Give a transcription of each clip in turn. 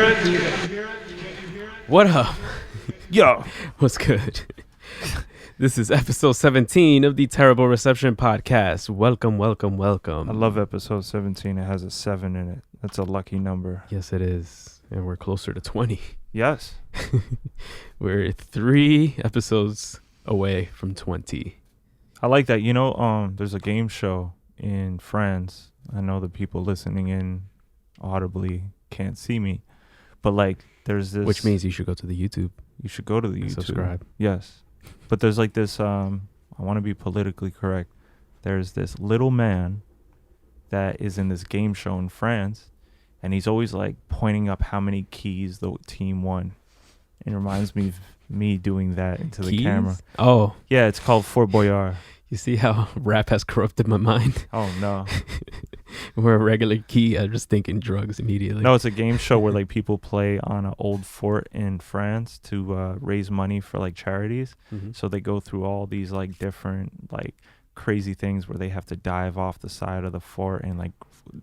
it? What up? Yo. What's good? This is episode 17 of the Terrible Reception Podcast. Welcome. I love episode 17. It has a 7 in it. That's a lucky number. Yes, it is. And we're closer to 20. Yes. We're 3 episodes away from 20. I like that. You know, there's a game show in France. I know the people listening in audibly can't see me. But like there's this, which means you should go to the YouTube. You should go to the YouTube. Subscribe. Yes. But there's like this, I want to be politically correct. There's this little man that is in this game show in France, and he's always like pointing up how many keys the team won. It reminds me of me doing that into the camera. Oh. Yeah, it's called Fort Boyard. You see how rap has corrupted my mind? Oh, no. Where a regular key, I'm just thinking drugs immediately. No, it's a game show where like people play on an old fort in France to raise money for like charities. Mm-hmm. So they go through all these like different like crazy things where they have to dive off the side of the fort and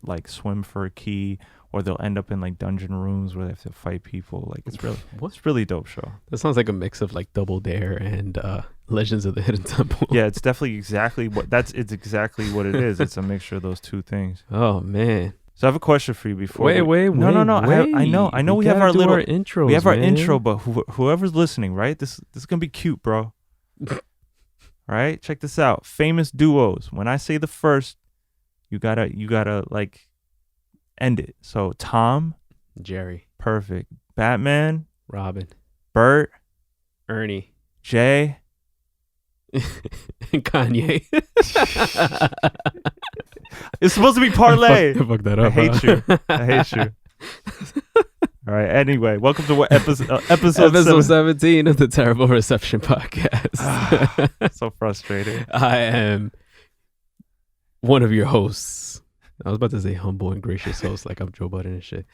like swim for a key, or they'll end up in like dungeon rooms where they have to fight people. Like it's really dope show. That sounds like a mix of like Double Dare and Legends of the Hidden Temple. Yeah, it's definitely exactly what it's exactly what it is. It's a mixture of those two things. Oh man. So I have a question for you before. Wait. No. I know we have our little intro. We have our intro, but whoever's listening, right? This is gonna be cute, bro. Right? Check this out. Famous duos. When I say the first, you gotta like end it. So Tom, Jerry, perfect. Batman, Robin, Bert, Ernie, Jay, and Kanye. It's supposed to be Parlay. I fucked that up. I hate you. All right. Anyway, welcome to episode 17 of the Terrible Reception Podcast. So frustrating. I am one of your hosts. I was about to say humble and gracious host, like I'm Joe Budden and shit.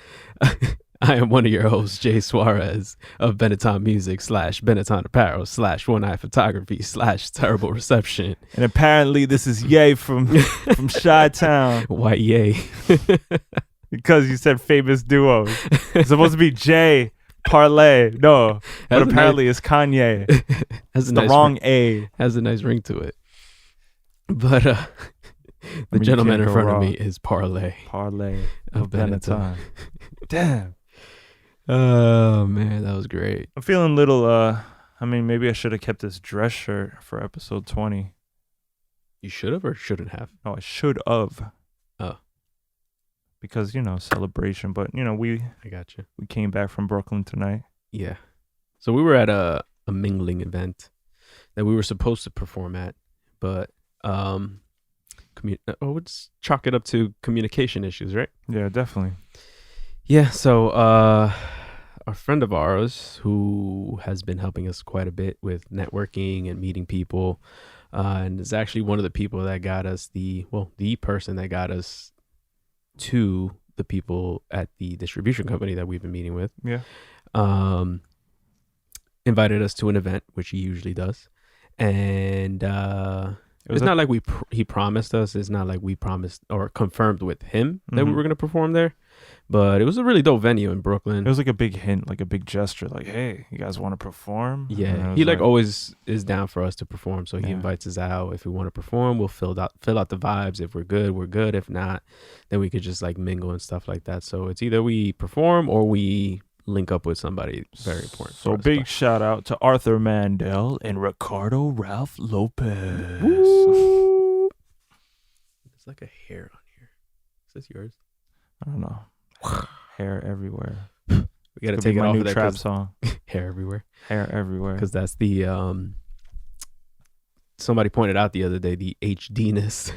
I am one of your hosts, Jay Suarez of Benatton Music / Benatton Apparel / One Eye Photography / Terrible Reception. And apparently this is Ye from Chi-Town. Why Ye? Because you said famous duos. It's supposed to be Jay, Parlay. No, but apparently it's Kanye. It's the wrong A. Has a nice ring to it. But the gentleman in front of me is Parlay. Parlay of Benatton. Damn. Oh, man, that was great. I'm feeling a little, maybe I should have kept this dress shirt for episode 20. You should have or shouldn't have? No, I should have. Oh. Because, celebration. But, I got you. We came back from Brooklyn tonight. Yeah. So we were at a mingling event that we were supposed to perform at, but let's chalk it up to communication issues, right? Yeah, definitely. Yeah, so a friend of ours who has been helping us quite a bit with networking and meeting people, and is actually one of the people that got us the person that got us to the people at the distribution company that we've been meeting with. Yeah. Invited us to an event, which he usually does. And it's not like he promised us. It's not like we promised or confirmed with him that we were going to perform there. But it was a really dope venue in Brooklyn. It was like a big hint, like a big gesture, like, hey, you guys want to perform? Yeah, he like always is down for us to perform. So he invites us out. If we want to perform, we'll fill out the vibes. If we're good, we're good. If not, then we could just like mingle and stuff like that. So it's either we perform or we link up with somebody very important. So big shout out to Arthur Mandel and Ricardo Ralph Lopez. Woo! There's like a hair on here. Is this yours? I don't know. Hair everywhere. We gotta take it off new of that trap song. Hair everywhere. Hair everywhere. Because that's the somebody pointed out the other day the HDness.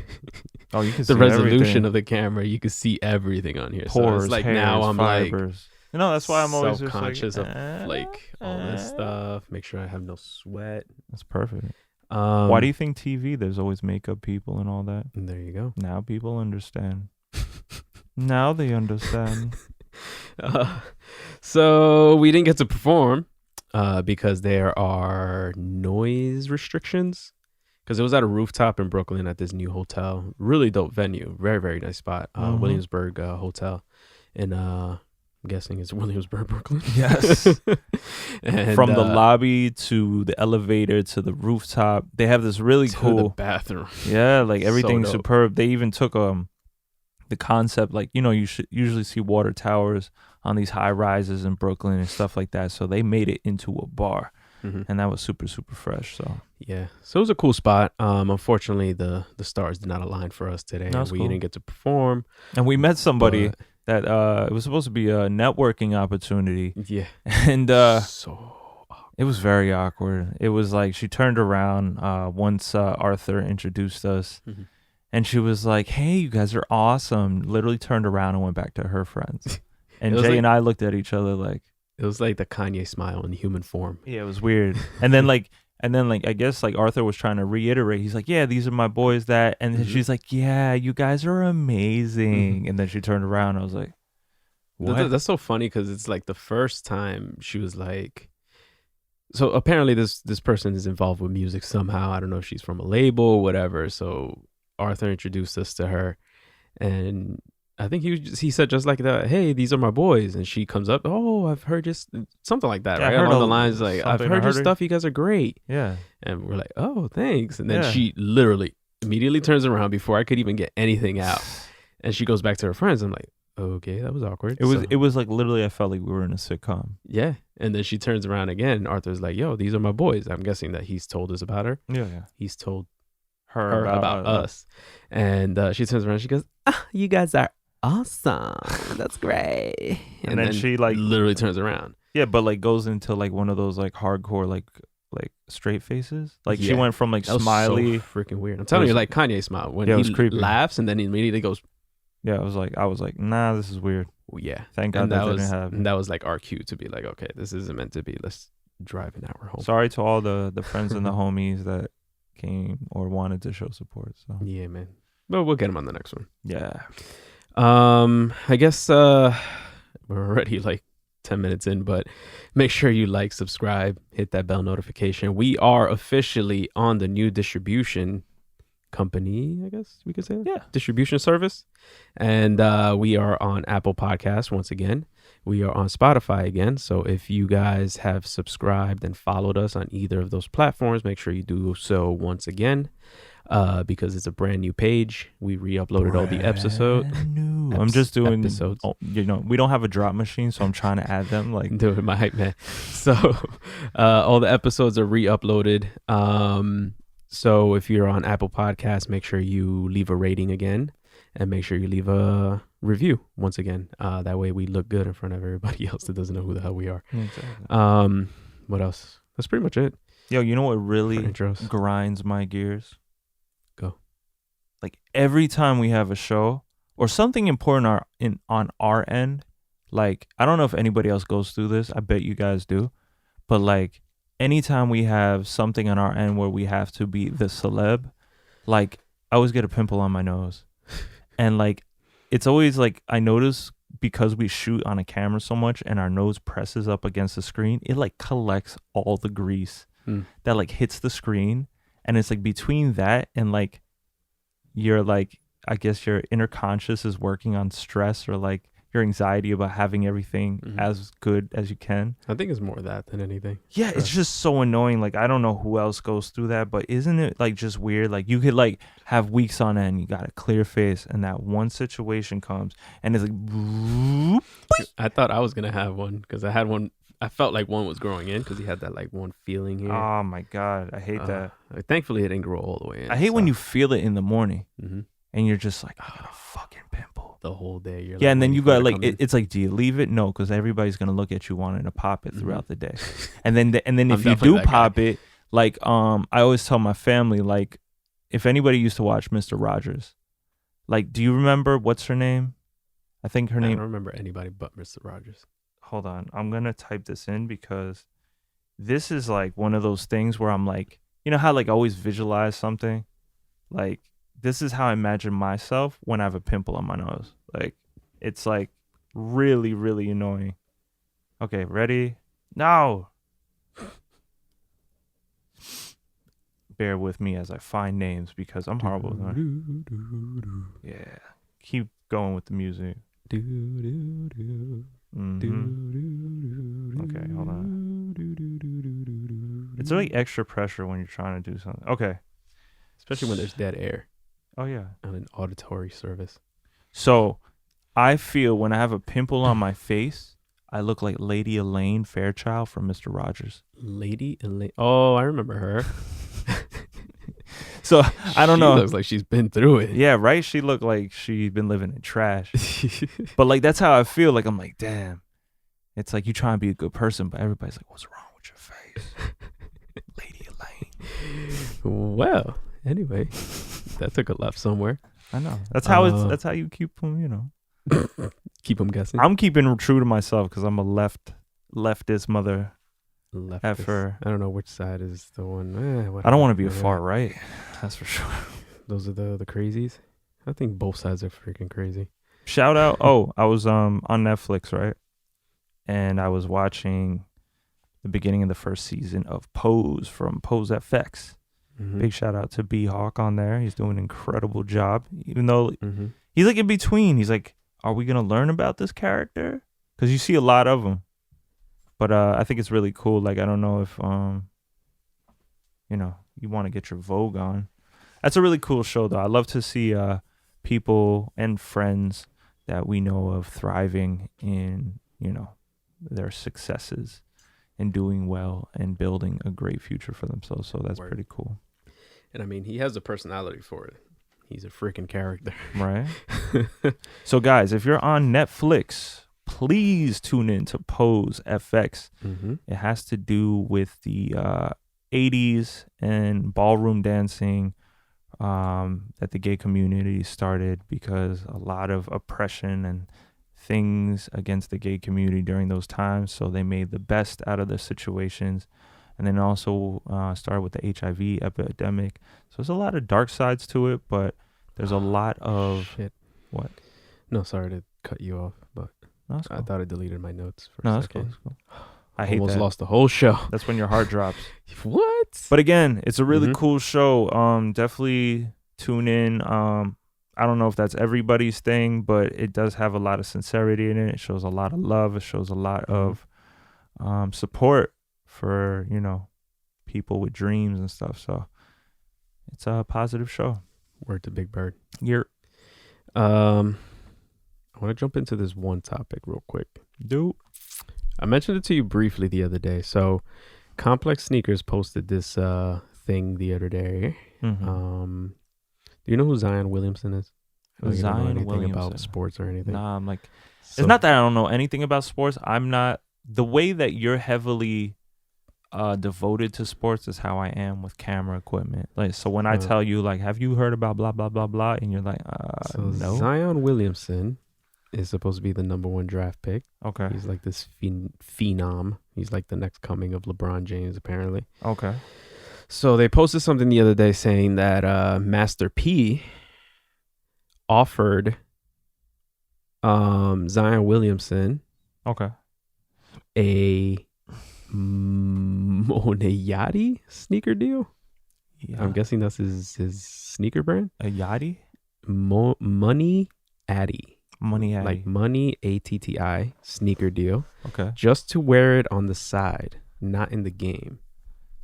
Oh, you can the see resolution everything. Of the camera. You can see everything on here. Pores, so it's like hairs, now I'm fibers. like, that's why I'm always self-conscious just of like all this stuff. Make sure I have no sweat. That's perfect. Why do you think TV? There's always makeup people and all that. And there you go. Now people understand. Now they understand. So we didn't get to perform because there are noise restrictions. Because it was at a rooftop in Brooklyn at this new hotel. Really dope venue. Very, very nice spot. Williamsburg Hotel. And I'm guessing it's Williamsburg, Brooklyn. Yes. And, From the lobby to the elevator to the rooftop, they have this really to cool the bathroom. Yeah, like So everything's dope. superb. They even took the concept, like, you know, you should usually see water towers on these high rises in Brooklyn and stuff like that. So they made it into a bar, and that was super, super fresh. So Yeah, so it was a cool spot. Unfortunately, the stars did not align for us today. That's We cool. didn't get to perform. and we met somebody But that it was supposed to be a networking opportunity, yeah, and so it was very awkward. It was like she turned around once Arthur introduced us. And she was like, "Hey, you guys are awesome." Literally turned around and went back to her friends. And Jay and I looked at each other like, it was like the Kanye smile in human form. yeah, it was weird. And then I guess like Arthur was trying to reiterate. He's like, "Yeah, these are my boys that." And then she's like, "Yeah, you guys are amazing." And then she turned around. I was like, "What?" That's so funny because it's like the first time she was like, so apparently this person is involved with music somehow. I don't know if she's from a label or whatever. So Arthur introduced us to her, and I think he said just like that, "Hey, these are my boys," and she comes up, "Oh, I've heard just something like that," Yeah, right? Along the lines like, "I've heard your stuff. You guys are great." Yeah. And we're like, "Oh, thanks." And then Yeah. she literally immediately turns around before I could even get anything out, and she goes back to her friends. I'm like, okay, that was awkward. It was like literally I felt like we were in a sitcom. Yeah. And then she turns around again, and Arthur's like, "Yo, these are my boys." I'm guessing that he's told us about her. Yeah. He's told Her about us. And she turns around, she goes, "You guys are awesome. That's great." And then she like literally turns around. Yeah, but like goes into like one of those like hardcore like straight faces. Like she Yeah. went from like That was smiley. so freaking weird. I'm telling you, like Kanye smile when Yeah, it was he creepy. laughs and then he immediately goes, Yeah, I was like, nah, this is weird. well, yeah. Thank God And that didn't happen. and that was like our cue to be like, okay, this isn't meant to be. Let's drive an hour home. Sorry to all the friends and the homies that came or wanted to show support. So Yeah, man. But we'll get him on the next one. yeah. I guess we're already like 10 minutes in, but make sure you like, subscribe, hit that bell notification. We are officially on the new distribution company, I guess we could say that. Yeah. Distribution service. And we are on Apple Podcasts once again. We are on Spotify again. So if you guys have subscribed and followed us on either of those platforms, make sure you do so once again. Because it's a brand new page. We re-uploaded all the episodes. I'm just doing episodes. We don't have a drop machine, so I'm trying to add them. Like Do it, my hype man. So all the episodes are re-uploaded. So if you're on Apple Podcasts, make sure you leave a rating again, and make sure you leave a review once again. That way we look good in front of everybody else that doesn't know who the hell we are. Exactly. What else? That's pretty much it. Yo, you know what for really intros. grinds my gears? Go. Like every time we have a show or something important on our end, like I don't know if anybody else goes through this. I bet you guys do. But like anytime we have something on our end where we have to be the celeb, like I always get a pimple on my nose. And like it's always like I notice because we shoot on a camera so much and our nose presses up against the screen, it like collects all the grease that like hits the screen. And it's like between that and like you're like, I guess your inner conscious is working on stress or like your anxiety about having everything as good as you can. I think it's more that than anything. Yeah, it's just so annoying. Like I don't know who else goes through that, but isn't it like just weird? Like you could like have weeks on end, you got a clear face, and that one situation comes and it's like I thought I was gonna have one because I had one. I felt like one was growing in because he had that like one feeling here. oh my God, I hate that. Thankfully, it didn't grow all the way in. I hate when you feel it in the morning and you're just like, I got a fucking pimple. the whole day. You're Yeah, like, and then waiting you for it got to like come in. it's like, do you leave it? No, because everybody's gonna look at you wanting to pop it throughout the day. And then I'm if you definitely do that guy. pop it, like I always tell my family, like if anybody used to watch Mr. Rogers, like do you remember what's her name? I think her I name. don't remember anybody but Mr. Rogers. Hold on, I'm gonna type this in because this is like one of those things where I'm like, you know how like I always visualize something, like this is how I imagine myself when I have a pimple on my nose. Like it's like really, really annoying. Okay, ready? No. Bear with me as I find names because I'm horrible with them. Yeah. Keep going with the music. Mm-hmm. Okay, hold on. It's like extra pressure when you're trying to do something. Okay. Especially when there's dead air Oh, yeah. on an auditory service. So I feel when I have a pimple on my face, I look like Lady Elaine Fairchild from Mr. Rogers. Lady Elaine. Oh, I remember her. So I don't know. She looks like she's been through it. Yeah, right? She looked like she'd been living in trash. But like that's how I feel. Like I'm like, damn. It's like you try and be a good person, but everybody's like, what's wrong with your face? Lady Elaine. Well, anyway, that took a left somewhere. I know. That's how that's how you keep them, you know. Keep them guessing. I'm keeping true to myself because I'm a leftist mother Leftist. effer. I don't know which side is the one. I don't want to be a far right. That's for sure. Those are the crazies. I think both sides are freaking crazy. Shout out. Oh, I was on Netflix, right? And I was watching the beginning of the first season of Pose from Pose FX. Mm-hmm. Big shout out to B Hawk on there. He's doing an incredible job. Even though Mm-hmm. he's like in between. He's like, are we going to learn about this character? Because you see a lot of them. But I think it's really cool. Like, I don't know if, you know, you want to get your Vogue on. That's a really cool show, though. I love to see people and friends that we know of thriving in, you know, their successes and doing well and building a great future for themselves. So that's pretty cool. And I mean, he has the personality for it. He's a freaking character. Right. So, guys, if you're on Netflix, please tune in to Pose FX. Mm-hmm. It has to do with the 80s and ballroom dancing that the gay community started because a lot of oppression and things against the gay community during those times. So they made the best out of the situations. And then also started with the HIV epidemic. So there's a lot of dark sides to it, but there's a lot of... Shit. What? No, sorry to cut you off, but No, that's cool. I thought I deleted my notes for No, a that's cool. second. That's cool. I hate Almost that. lost the whole show. That's when your heart drops. What? But again, it's a really Mhm. cool show. Definitely tune in. I don't know if that's everybody's thing, but it does have a lot of sincerity in it. It shows a lot of love. It shows a lot of support for, you know, people with dreams and stuff. So it's a positive show. Word to Big Bird. You're I want to jump into this one topic real quick. dude. I mentioned it to you briefly the other day. So Complex Sneakers posted this thing the other day. Mm-hmm. Do you know who Zion Williamson is? I feel like I don't know Zion anything about Williamson. sports or anything. Nah, I'm like, So- it's not that I don't know anything about sports. I'm not, the way that you're heavily devoted to sports is how I am with camera equipment. Like, so when I tell you, like, have you heard about blah, blah, blah, blah, and you're like, So no. Zion Williamson is supposed to be the number 1 draft pick. Okay. He's like this phenom. He's like the next coming of LeBron James, apparently. Okay. So they posted something the other day saying that Master P offered Zion Williamson Okay. a Yachty sneaker deal. Yeah. I'm guessing that's his sneaker brand. A Yachty? Money Addy. Money Addy. Like Money ATTI sneaker deal. Okay. Just to wear it on the side, not in the game.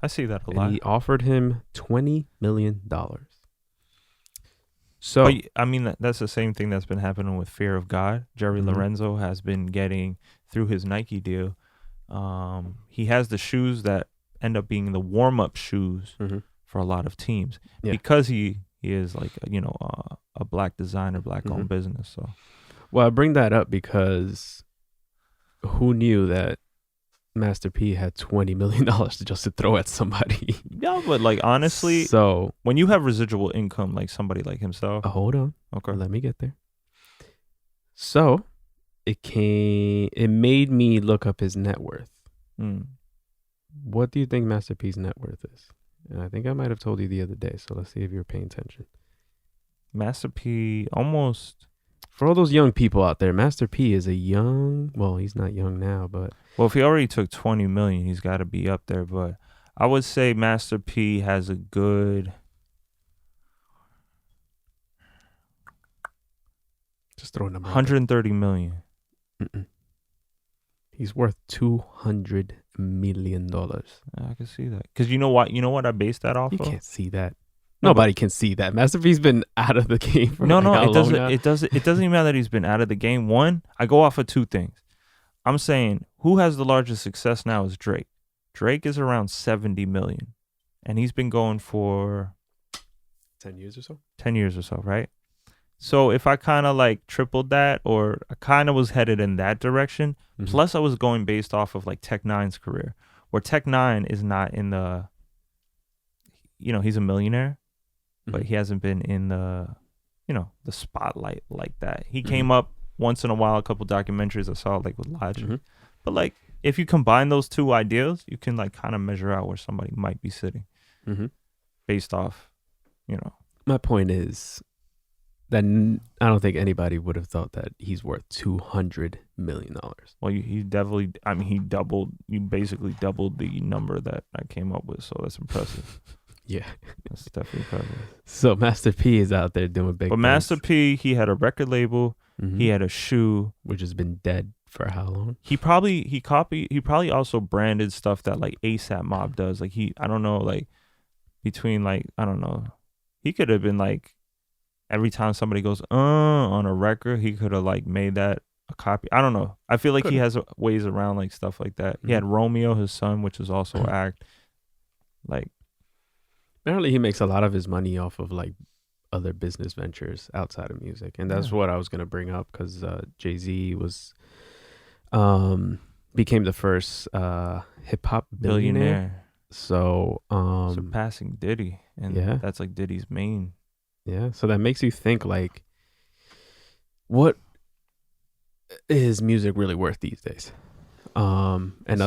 I see that a And lot. he offered him $20 million. So, But, I mean, that's the same thing that's been happening with Fear of God. Jerry Mhm. Lorenzo has been getting, through his Nike deal, he has the shoes that end up being the warm-up shoes Mhm. for a lot of teams. Yeah. Because he is like, you know, a black designer, black-owned Mhm. business. So well, I bring that up because who knew that Master P had $20 million just to throw at somebody? yeah, but like honestly, So, when you have residual income like somebody like himself, hold on. okay, Let me get there. So, it made me look up his net worth. What do you think Master P's net worth is? And I think I might have told you the other day. So let's see if you're paying attention. Master P almost. For all those young people out there, Master P is well, he's not young now, but Well, if he already took 20 million, he's got to be up there. But I would say Master P has a good. just throw a number. 130 million. Mm-mm. He's worth $200 million. I can see that. Because you know what? You know what I based that off You of? can't see that. No, Nobody can see that. Master P's been out of the game for No, like how it long doesn't. now? It doesn't. It doesn't even matter that he's been out of the game. One, I go off of two things. I'm saying who has the largest success now is Drake. Drake is around 70 million, and he's been going for 10 years or so. 10 years or so, right? So if I kind of like tripled that, or I kind of was headed in that direction. Mhm. Plus, I was going based off of like Tech Nine's career, where Tech Nine is not in the. You know, he's a millionaire, but Mhm. he hasn't been in the, you know, the spotlight like that. He Mhm. came up once in a while, a couple documentaries I saw like with Logic. Mhm. But like if you combine those two ideas, you can like kind of measure out where somebody might be sitting Mhm. based off, you know. My point is that I don't think anybody would have thought that he's worth $200 million. Well, he definitely, I mean, you basically doubled the number that I came up with. So that's impressive. Yeah. That's definitely impressive. So Master P is out there doing big But things. Master P, he had a record label. Mhm. He had a shoe. Which has been dead for how long? He probably also branded stuff that like ASAP Mob does. Like I don't know, like between like, I don't know. He could have been like, every time somebody goes, on a record, he could have like made that a copy. I don't know. I feel like he has ways around like stuff like that. He had Romeo, his son, which is also act. Like, apparently he makes a lot of his money off of like other business ventures outside of music, and that's what I was gonna bring up, because JayZ was became the first hip hop billionaire. So surpassing Diddy, and that's like Diddy's main. Yeah, so that makes you think like, what is music really worth these days? And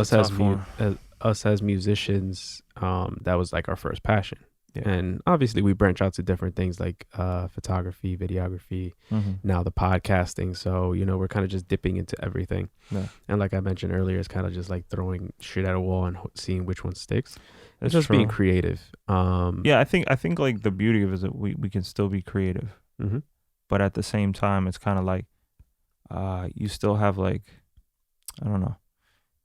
us as musicians, that was like our first passion. Yeah. And obviously we branch out to different things like photography, videography, now the podcasting. So, you know, we're kind of just dipping into everything. Yeah. And like I mentioned earlier, it's kind of just like throwing shit at a wall and seeing which one sticks. It's just being creative. Yeah, I think like the beauty of it is that we can still be creative. But at the same time, it's kind of like you still have like, I don't know.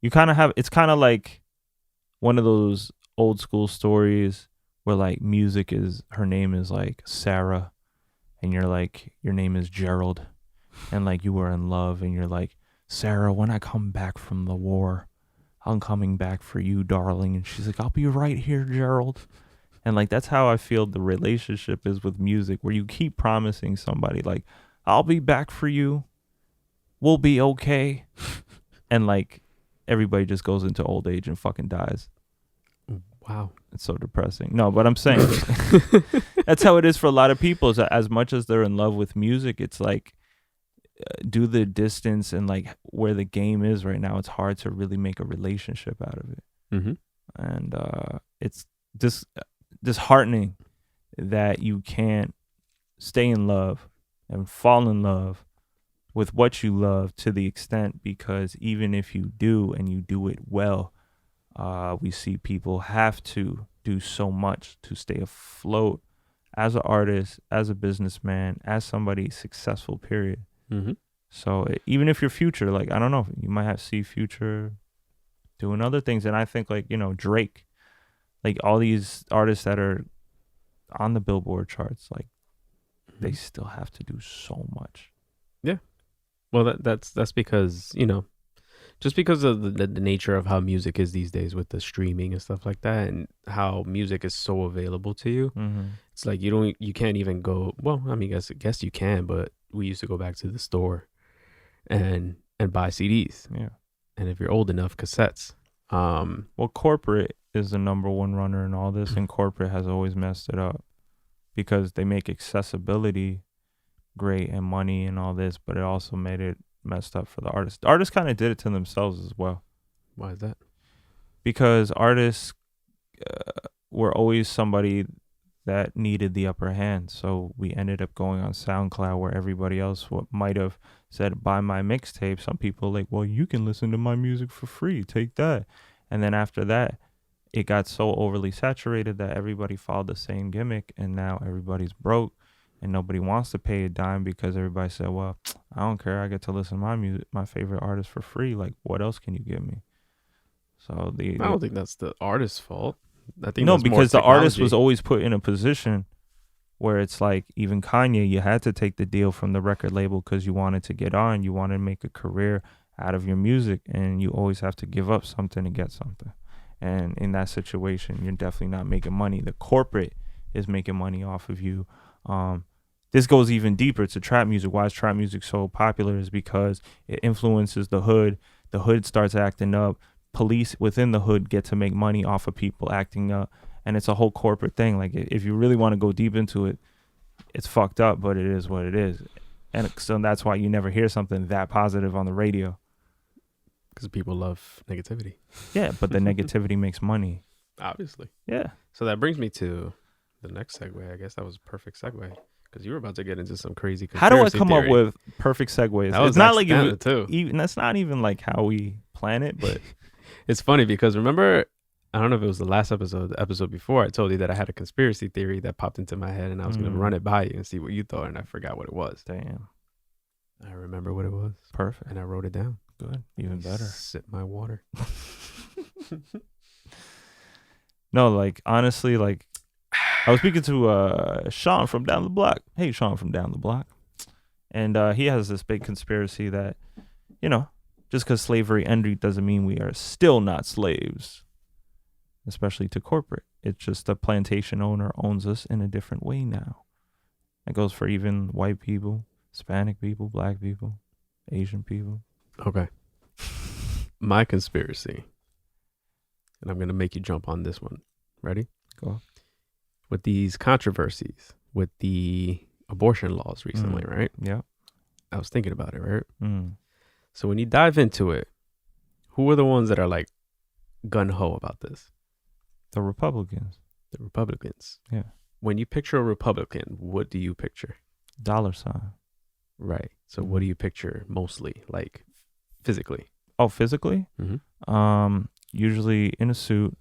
You kind of have, it's kind of like one of those old school stories where like music is, her name is like Sarah, and you're like, your name is Gerald, and like you were in love, and you're like, Sarah, when I come back from the war, I'm coming back for you, darling. And she's like, I'll be right here, Gerald. And like, that's how I feel the relationship is with music, where you keep promising somebody like, I'll be back for you, we'll be okay. And like, everybody just goes into old age and fucking dies. Wow. It's so depressing. No, but I'm saying that's how it is for a lot of people. Is as much as they're in love with music, it's like, due to the distance and like where the game is right now, it's hard to really make a relationship out of it. And it's disheartening that you can't stay in love and fall in love with what you love to the extent, because even if you do and you do it well, we see people have to do so much to stay afloat as an artist, as a businessman, as somebody successful, period. So even if you're Future, like, I don't know, you might have see Future doing other things. And I think like, you know, Drake, like all these artists that are on the Billboard charts, like they still have to do so much. Yeah. Well, that's because, you know, just because of the nature of how music is these days with the streaming and stuff like that, and how music is so available to you. It's like you can't even go, well, I mean, I guess you can, but we used to go back to the store and buy CDs. Yeah. And if you're old enough, cassettes. Well, corporate is the number one runner in all this, and corporate has always messed it up because they make accessibility great and money and all this, but it also made it messed up for the artists. The artists kind of did it to themselves as well. Why is that? Because artists were always somebody that needed the upper hand. So we ended up going on SoundCloud, where everybody else might have said, buy my mixtape. Some people like, well, you can listen to my music for free. Take that. And then after that, it got so overly saturated that everybody followed the same gimmick, and now everybody's broke. and nobody wants to pay a dime because everybody said, well, I don't care, I get to listen to my music, my favorite artist for free. Like, what else can you give me? So I don't think that's the artist's fault. I think no, that's more because the artist technology. was always put in a position where it's like, even Kanye, you had to take the deal from the record label because you wanted to get on, you wanted to make a career out of your music, and you always have to give up something to get something. And in that situation, you're definitely not making money. The corporate is making money off of you. This goes even deeper to trap music. Why is trap music so popular is because it influences the hood. The hood starts acting up. Police within the hood get to make money off of people acting up. And it's a whole corporate thing. Like, if you really want to go deep into it, it's fucked up, but it is what it is. And so that's why you never hear something that positive on the radio. Because people love negativity. Yeah, but the negativity makes money. Obviously. Yeah. So that brings me to the next segue. I guess that was a perfect segue. Because you were about to get into some crazy How do I conspiracy come theory. up with perfect segues? That was It's not like accidental, too. even that's not even like how we plan it, but It's funny because remember, I don't know if it was the last episode, the episode before, I told you that I had a conspiracy theory that popped into my head and I was going to run it by you and see what you thought, and I forgot what it was. damn, I remember what it was perfect. and I wrote it down. Good, even better. Sip my water. No, like, honestly, like, I was speaking to Sean from down the block. Hey, Sean from down the block. And he has this big conspiracy that, you know, just because slavery ended doesn't mean we are still not slaves, especially to corporate. It's just the plantation owner owns us in a different way now. That goes for even white people, Hispanic people, black people, Asian people. Okay. My conspiracy, and I'm going to make you jump on this one. Ready? Go. With these controversies with the abortion laws recently, right? Yeah. I was thinking about it, right? Mm. So when you dive into it, who are the ones that are like gun-ho about this? The Republicans. The Republicans. Yeah. When you picture a Republican, what do you picture? Dollar sign. Right. So what do you picture mostly, like physically? Oh, physically? Mm-hmm. Usually in a suit.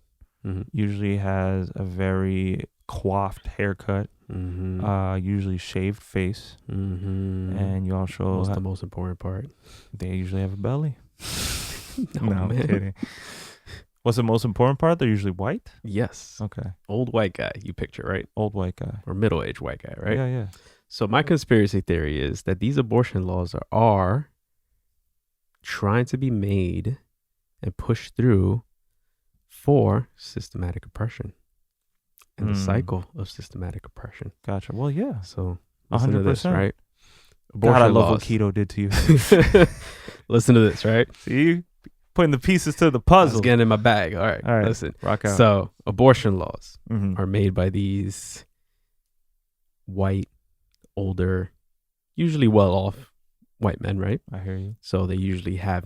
Mm-hmm. Usually has a very coiffed haircut. Mm-hmm. Usually shaved face. Mm-hmm. And you also What's the most important part? they usually have a belly. No, I'm man. kidding. What's the most important part? They're usually white. Yes. Okay. Old white guy, you picture, right? Old white guy. Or middle-aged white guy, right? Yeah, yeah. So my conspiracy theory is that these abortion laws are trying to be made and pushed through for systematic oppression and the cycle of systematic oppression. Gotcha. Well, yeah. So listen to this, 100%. right? God, I love laws. what keto did to you. Listen to this, right? See, putting the pieces to the I puzzle. was getting in my bag. All right. All right. Listen. Rock out. So abortion laws Mhm. are made by these white, older, usually well-off white men, right? I hear you. So they usually have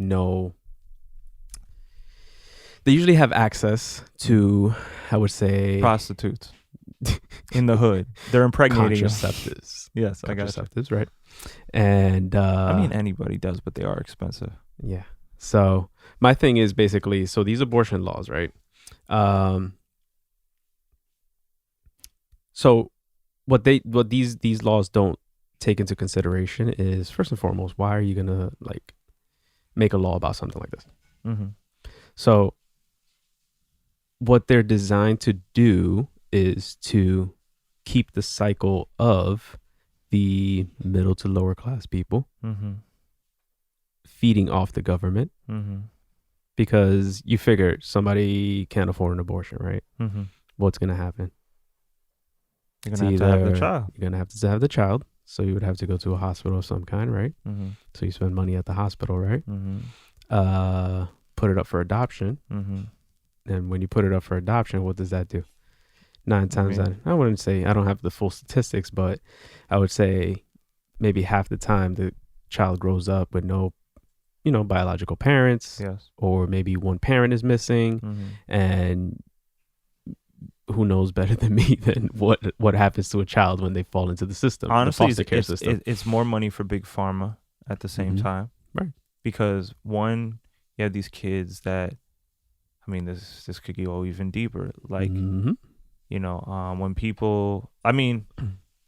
access to, I would say, Prostitutes in the hood. They're impregnating them. contraceptives. Yes, I got you. Contraceptives, right? And I mean, anybody does, but they are expensive. yeah. So my thing is basically, so these abortion laws, right? So what these laws don't take into consideration is, first and foremost, why are you gonna like make a law about something like this? Mm-hmm. So what they're designed to do is to keep the cycle of the middle to lower class people Mm-hmm. feeding off the government, Mm-hmm. because you figure somebody can't afford an abortion, right? Mm-hmm. What's going to happen? You're gonna have to have the child. You're going to have to have the child. So you would have to go to a hospital of some kind, right? Mm-hmm. So you spend money at the hospital, right? Mm-hmm. Put it up for adoption. Mm-hmm. And when you put it up for adoption, what does that do? 9 times out, I wouldn't say, I don't have the full statistics, but I would say maybe half the time the child grows up with no, biological parents. Yes. Or maybe one parent is missing. Mm-hmm. And who knows better than me than what happens to a child when they fall into the system, Honestly, the foster care system. it's more money for big pharma at the same Mhm. time, Right? Because one, you have these kids that, I mean, this could go even deeper. Like, Mhm. when people, I mean,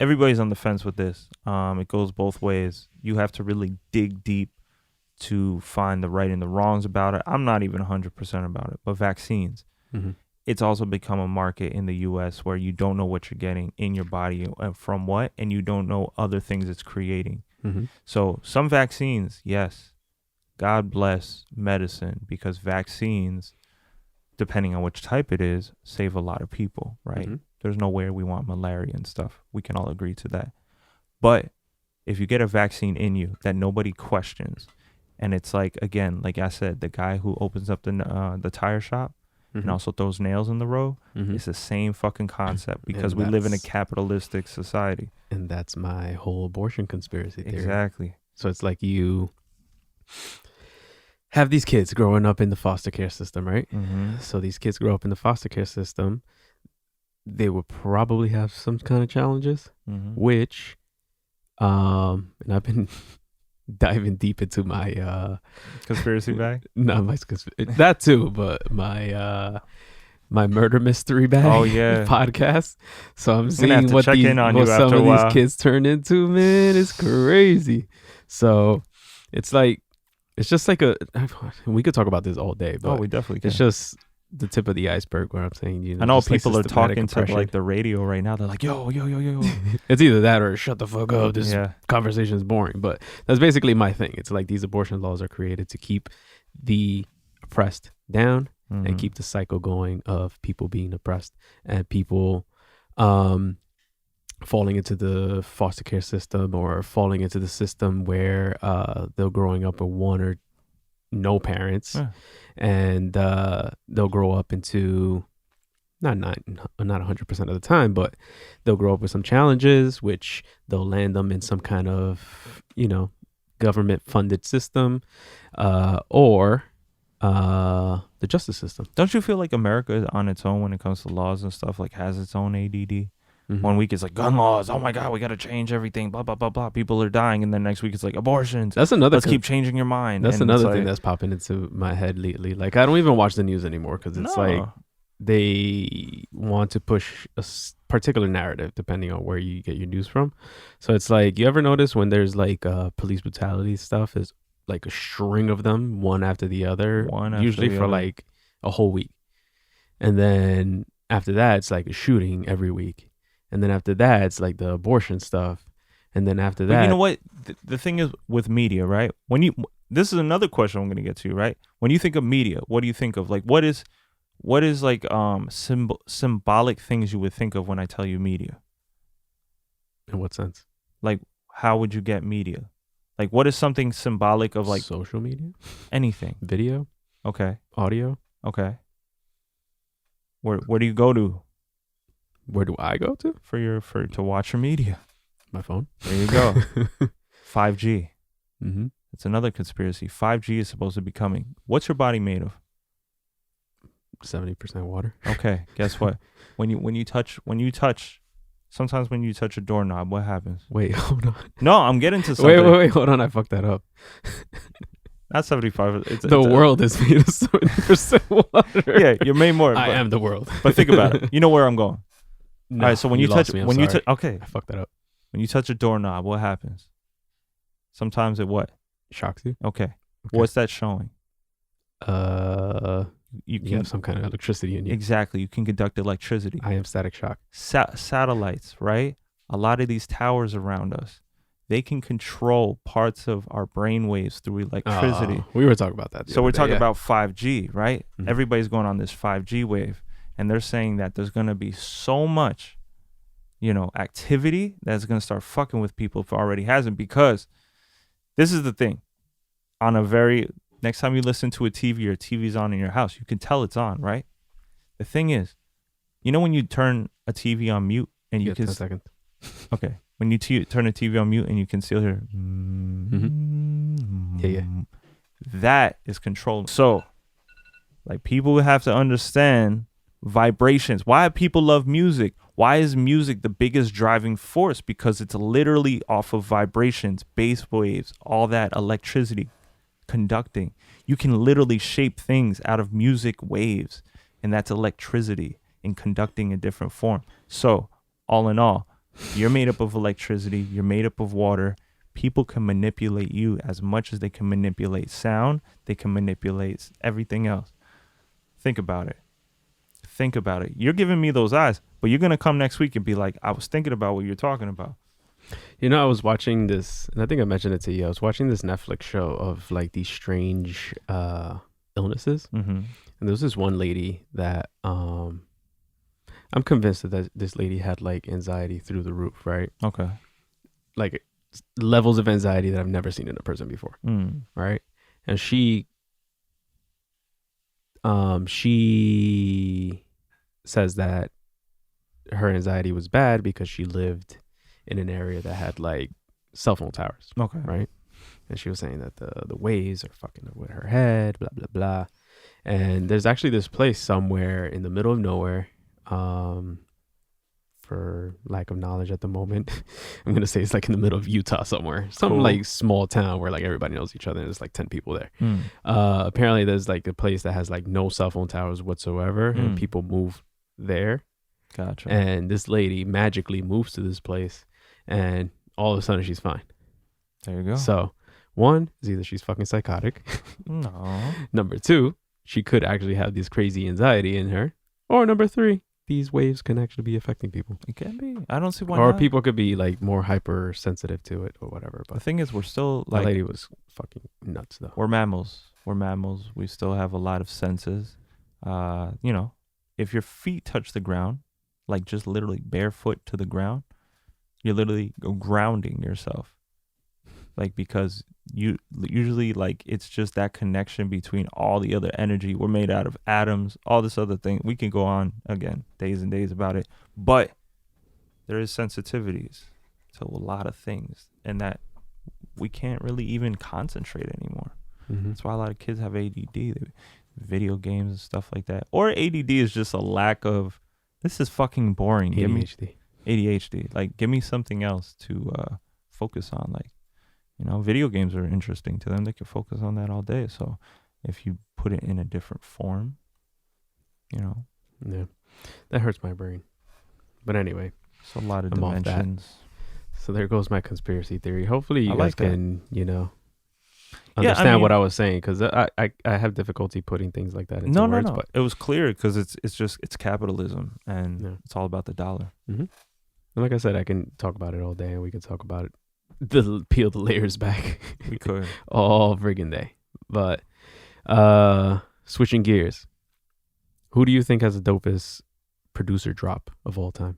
everybody's on the fence with this. It goes both ways. You have to really dig deep to find the right and the wrongs about it. I'm not even 100% about it. But vaccines, it's also become a market in the U.S. where you don't know what you're getting in your body and from what, and you don't know other things it's creating. So some vaccines, yes, God bless medicine, because vaccines, depending on which type it is, save a lot of people, right? There's nowhere we want malaria and stuff. We can all agree to that. But if you get a vaccine in you that nobody questions, and it's like, again, like I said, the guy who opens up the tire shop and also throws nails in the road, it's the same fucking concept, because we live in a capitalistic society. And that's my whole abortion conspiracy theory. Exactly. So it's like you have these kids growing up in the foster care system, right? So these kids grow up in the foster care system. They will probably have some kind of challenges, which, and I've been diving deep into my conspiracy bag. Not my that too, but my my murder mystery bag. Oh yeah, podcast. So I'm seeing what some of these kids turn into. Man, it's crazy. So it's like, it's just like we could talk about this all day, but we definitely can. It's just the tip of the iceberg where I'm saying, you know, I know people like are talking to like the radio right now. They're like, yo. It's either that or shut the fuck up. This conversation is boring. But that's basically my thing. It's like these abortion laws are created to keep the oppressed down and keep the cycle going of people being oppressed and people falling into the foster care system or falling into the system where they're growing up with one or no parents, and they'll grow up into not 100% of the time, but they'll grow up with some challenges, which they'll land them in some kind of, you know, government funded system, or the justice system. Don't you feel like America is on its own when it comes to laws and stuff? Like, has its own ADD. 1 week it's like gun laws. Oh my God, we got to change everything. Blah, blah, blah, blah. People are dying. And then next week it's like abortions. That's another. Let's keep changing your mind. That's another thing that's popping into my head lately. Like, I don't even watch the news anymore because it's like they want to push a particular narrative depending on where you get your news from. So it's like, you ever notice when there's like police brutality stuff, is like a string of them, one after the other, usually for like a whole week. And then after that, it's like a shooting every week. And then after that, it's like the abortion stuff. And then after that, you know what? The thing is with media, right? This is another question I'm going to get to, right? When you think of media, what do you think of? Like, what is like symbolic things you would think of when I tell you media? In what sense? Like, how would you get media? Like, what is something symbolic of, like, social media? Anything. Video? Okay. Audio? Okay. Where do you go to? Where do I go to? To watch your media? My phone. There you go. 5G. Mm-hmm. It's another conspiracy. 5G is supposed to be coming. What's your body made of? 70% water. Okay. Guess what? When you touch, sometimes when you touch a doorknob, what happens? Wait, hold on. No, I'm getting to something. Wait, hold on. I fucked that up. Not 75. The world is made of 70% water. Yeah, you're made more. I am the world. But think about it. You know where I'm going. No, all right, so when you touch, okay, I fucked that up. When you touch a doorknob, what happens? Sometimes it what? Shocks you. Okay. What's that showing? You have some kind of electricity in you. Exactly. You can conduct electricity. I am static shock. Satellites, right? A lot of these towers around us, they can control parts of our brain waves through electricity. We were talking about that. So we're talking about 5G, right? Mm-hmm. Everybody's going on this 5G wave. And they're saying that there's going to be so much, activity that's going to start fucking with people if it already hasn't. Because this is the thing. Next time you listen to a TV or TV's on in your house, you can tell it's on, right? The thing is, when you turn a TV on mute and you can... 10 seconds. Okay. When you turn a TV on mute and you can still hear... Yeah. That is controlling. So, people have to understand... vibrations. Why people love music? Why is music the biggest driving force? Because it's literally off of vibrations, bass waves, all that electricity, conducting. You can literally shape things out of music waves, and that's electricity in conducting a different form. So, all in all, You're made up of electricity. You're made up of water. People can manipulate you as much as they can manipulate sound. They can manipulate everything else. Think about it. Think about it. You're giving me those eyes, but you're going to come next week and be like, I was thinking about what you're talking about. You know, I was watching this, and I think I mentioned it to you. I was watching this Netflix show of like these strange illnesses. Mm-hmm. And there was this one lady that I'm convinced that this lady had like anxiety through the roof, right? Okay. Like levels of anxiety that I've never seen in a person before, right? And she says that her anxiety was bad because she lived in an area that had like cell phone towers. Okay. Right. And she was saying that the waves are fucking up with her head, blah, blah, blah. And there's actually this place somewhere in the middle of nowhere, for lack of knowledge at the moment. I'm going to say it's like in the middle of Utah somewhere. Some like small town where like everybody knows each other and there's like 10 people there. Apparently there's like a place that has like no cell phone towers whatsoever and people move there. Gotcha. And this lady magically moves to this place and all of a sudden she's fine. There you go. So one is either she's fucking psychotic. No. Number two, she could actually have this crazy anxiety in her. Or number three, these waves can actually be affecting people. It can be. I don't see why Or not. people could be like more hypersensitive to it or whatever. The But thing is, we're still that like, lady was fucking nuts though. we're mammals. We're mammals. We still have a lot of senses. You know, if your feet touch the ground, like just literally barefoot to the ground, you're literally grounding yourself. Like, because you usually like it's just that connection between all the other energy. We're made out of atoms, all this other thing. We can go on again days and days about it, but there is sensitivities to a lot of things, and that we can't really even concentrate anymore. That's why a lot of kids have ADD, video games and stuff like that. Or ADD is just a lack of, this is fucking boring. ADHD. ADHD. Like, give me something else to focus on. Like, you know, video games are interesting to them. They can focus on that all day. So if you put it in a different form, you know. Yeah. That hurts my brain. But anyway. It's a lot of I'm off that. dimensions. So there goes my conspiracy theory. Hopefully you I guys like that. can, you know, Yeah, understand I mean, what I was saying, because I have difficulty putting things like that into words. No. But It was clear because it's capitalism, and Yeah. it's all about the dollar. and like I said, I can talk about it all day, and we can talk about it, peel the layers back We could. all friggin' day. But switching gears, who do you think has the dopest producer drop of all time?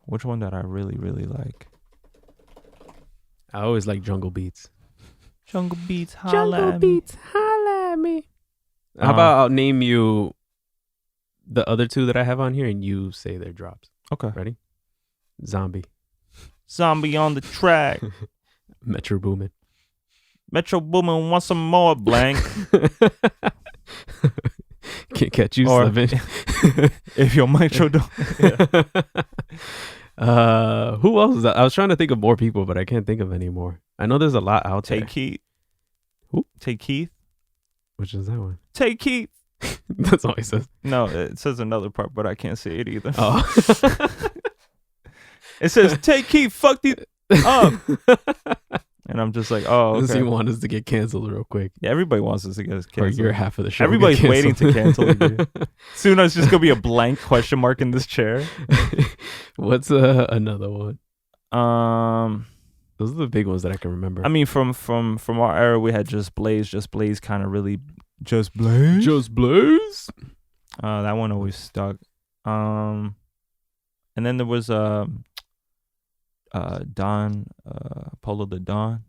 Which one that I really, really like? I always like Jungle Beats. Jungle Beats, holla at me. Holla at me. How about I'll name you the other two that I have on here, and you say their drops. Okay. Ready? Zombie. Zombie on the track. Metro Boomin. Metro Boomin wants some more, blank. Can't catch you Or- slipping. If your Metro don't. Who else is that? I was trying to think of more people, but I can't think of any more. I know there's a lot out there. Take Keith. Who? Take Keith. Which is that one? Take Keith. That's all he says. No, it says another part, but I can't say it either. Oh. It says, take Keith, fuck these up. And I'm just like, oh, Does he okay. want us to get canceled real quick? Yeah, everybody wants us to get us Or canceled. you're half of the show. Everybody's get waiting to canceled. cancel you. Soon it's just gonna be a blank question mark in this chair. What's another one? Um, Those are the big ones that I can remember. I mean, from our era, we had Just Blaze. Just Blaze kind of really Just Blaze. Just Blaze. That one always stuck. And then there was Don, Polo the Don.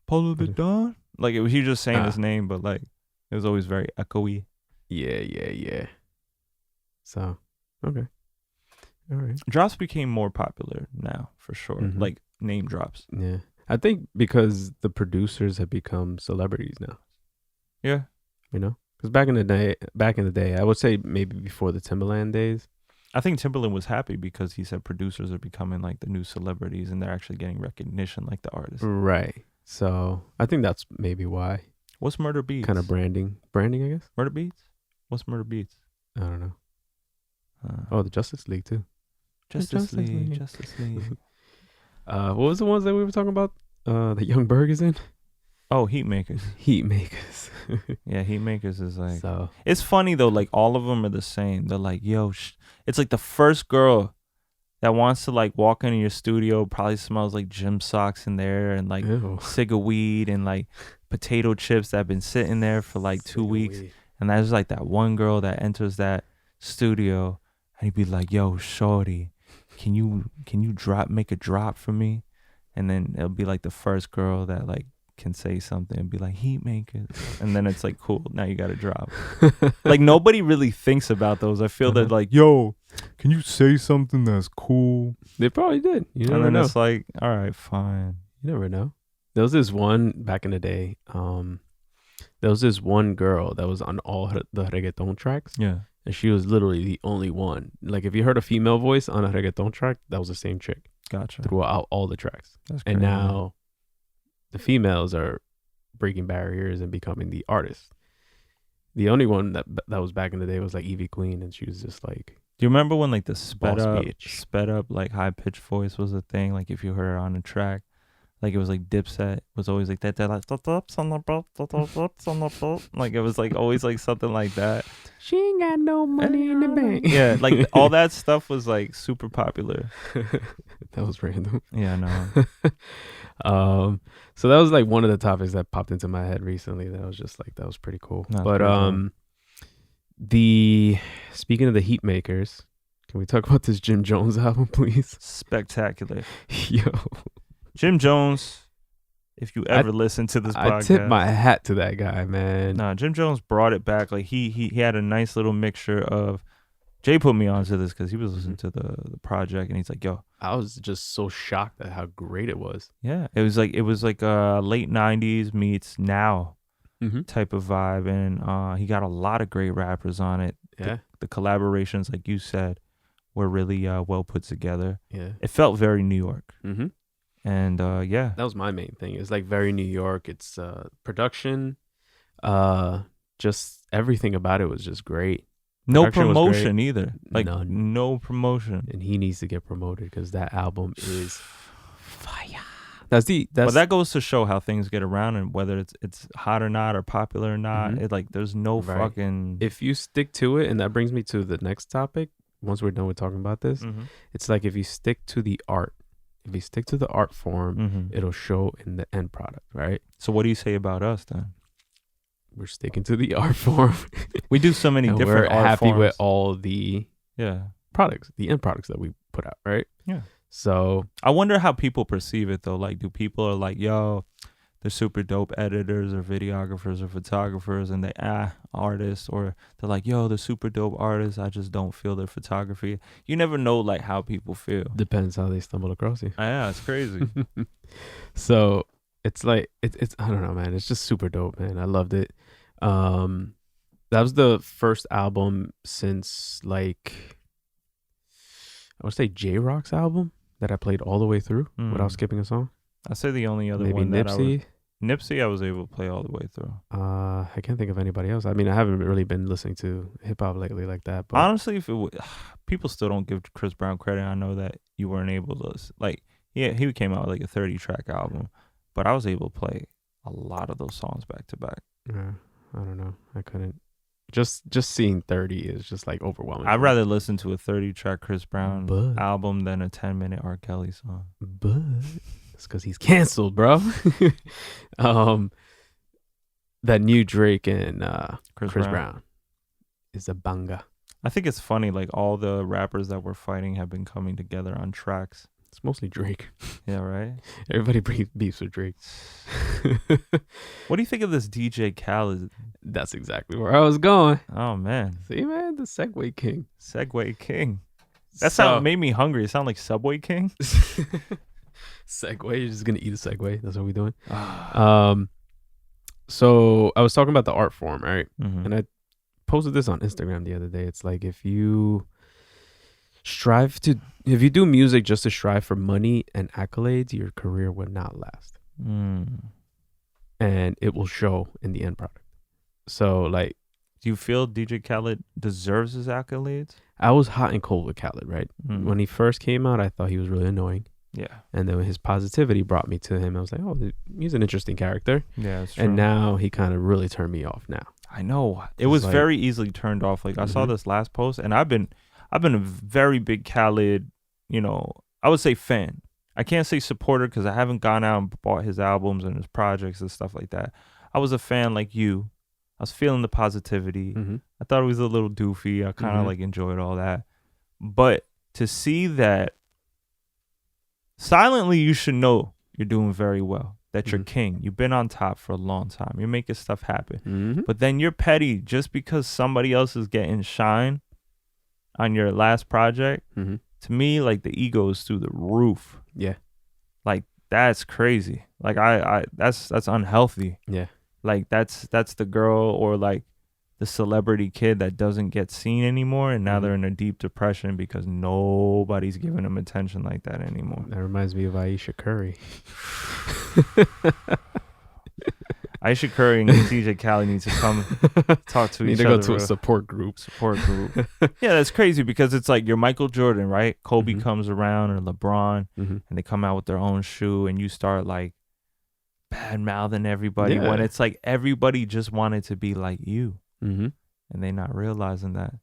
Polo the Don? Like, he was just saying his name, but like it was always very echoey. Yeah. So, okay. All right. Drops became more popular now, for sure. Mhm. Like name drops. Yeah. I think because the producers have become celebrities now, Yeah. you know? Because back in the day, I would say maybe before the Timbaland days. I think Timberland was happy because he said producers are becoming like the new celebrities and they're actually getting recognition like the artists. Right. So I think that's maybe why. What's Murder Beats? Kind of branding, I guess. Murder Beats? What's Murder Beats? I don't know. Oh, the Justice League too. Justice Justice League, League. Justice League. What was the ones that we were talking about? That Young Berg is in. Oh, Heat Makers. Heat Makers. Yeah, Heat Makers is like. So It's funny though. Like all of them are the same. They're like, yo, it's like the first girl that wants to like walk into your studio probably smells like gym socks in there and like ew. cig of weed and like potato chips that have been sitting there for like 2 weeks. And there's like that one girl that enters that studio and he'd be like, yo, shorty, can you make a drop for me? And then it'll be like the first girl that like can say something and be like, Heat Makers. And then it's like, cool, now you got to drop. Like nobody really thinks about those. I feel that like, yo, can you say something that's cool? They probably did. You And never then know. it's like, all right, fine. You never know. There was this one back in the day. There was this one girl that was on all the reggaeton tracks. Yeah. And she was literally the only one. Like if you heard a female voice on a reggaeton track, that was the same chick Gotcha. throughout all the tracks. That's And crazy. now the females are breaking barriers and becoming the artists. The only one that was back in the day was like Evie Queen, and she was just like, Do you remember when like the Boss bitch. sped up like high pitched voice was a thing? Like if you heard her on a track, like it was like Dipset was always like that like like it was like always like something like that. she ain't got no money in the bank. Yeah, like all that stuff was like super popular. That was random. Yeah, no. So that was like one of the topics that popped into my head recently. That was just like, that was pretty cool. That's But pretty cool. Speaking of the Heat Makers, can we talk about this Jim Jones album, please? Spectacular. Yo, Jim Jones, if you ever listen to this podcast. I tip my hat to that guy, man. Nah, Jim Jones brought it back. Like he had a nice little mixture of. Jay put me onto this because he was listening to the project and he's like, yo. I was just so shocked at how great it was. Yeah, it was like late 90s meets now type of vibe, and he got a lot of great rappers on it. Yeah. The collaborations, like you said, were really well put together. Yeah. It felt very New York. Mm-hmm. And yeah. That was my main thing. It's like very New York. It's production. Just everything about it was just great. No Production was promotion great. either. Like None. no promotion. And he needs to get promoted because that album is fire. But that goes to show how things get around and whether it's hot or not or popular or not. It like there's no fucking. If you stick to it, and that brings me to the next topic. Once we're done with talking about this, it's like if you stick to the art, if you stick to the art form, it'll show in the end product, right? So what do you say about us then? We're sticking to the art form. We do so many different we're art happy forms. with all the products, the end products that we put out, right? Yeah. So I wonder how people perceive it though. Like, do people are like, yo, they're super dope editors or videographers or photographers and they artists, or they're like, yo, they're super dope artists, I just don't feel their photography. You never know like how people feel. Depends how they stumble across you. Yeah, it's crazy. So it's like it's I don't know, man. It's just super dope, man. I loved it. That was the first album since like I would say J-Rock's album that I played all the way through without skipping a song. I say the only other maybe one that Nipsey. I was able to play all the way through. I can't think of anybody else. I mean, I haven't really been listening to hip hop lately like that. But honestly, if people still don't give Chris Brown credit, I know that you weren't able to like. Yeah, he came out with like a 30-track album, but I was able to play a lot of those songs back to back. Yeah, I don't know. I couldn't. Just seeing 30 is just like overwhelming. I'd rather listen to a 30-track Chris Brown But- album than a 10-minute R. Kelly song. But it's because he's canceled, bro. That new Drake and Chris Brown is a banger. I think it's funny, like all the rappers that were fighting have been coming together on tracks. It's mostly Drake. Yeah, right? Everybody beefs with Drake. What do you think of this DJ Khaled? That's exactly where I was going. Oh, man. See, man, the Segway King. Segway King. That sound made me hungry. It sound like Subway King. Segway. You're just going to eat a Segway. That's what we're doing. So I was talking about the art form, right? And I posted this on Instagram the other day. It's like if you do music just to strive for money and accolades, your career would not last. And it will show in the end product. So like Do you feel DJ Khaled deserves his accolades? I was hot and cold with Khaled, right? When he first came out, I thought he was really annoying. Yeah. And then his positivity brought me to him. I was like, oh, he's an interesting character. Yeah, that's true. And now he kind of really turned me off now. I know. It was like, very easily turned off. Like I saw this last post, and I've been a very big Khaled, I would say fan. I can't say supporter because I haven't gone out and bought his albums and his projects and stuff like that. I was a fan like you. I was feeling the positivity. I thought it was a little doofy. I kind of like enjoyed all that. But to see that silently, you should know you're doing very well, that you're king. You've been on top for a long time. You're making stuff happen. But then you're petty just because somebody else is getting shine on your last project. To me, like the ego is through the roof. Yeah. Like that's crazy. Like that's unhealthy. Yeah. Like that's the girl or like the celebrity kid that doesn't get seen anymore, and now they're in a deep depression because nobody's giving them attention like that anymore. That reminds me of Aisha Curry. Aisha Curry and DJ Khaled need to come talk to each other. Need to go to a support group. Yeah, that's crazy because it's like you're Michael Jordan, right? Kobe comes around or LeBron, and they come out with their own shoe, and you start like bad mouthing everybody when it's like everybody just wanted to be like you, and they not realizing that.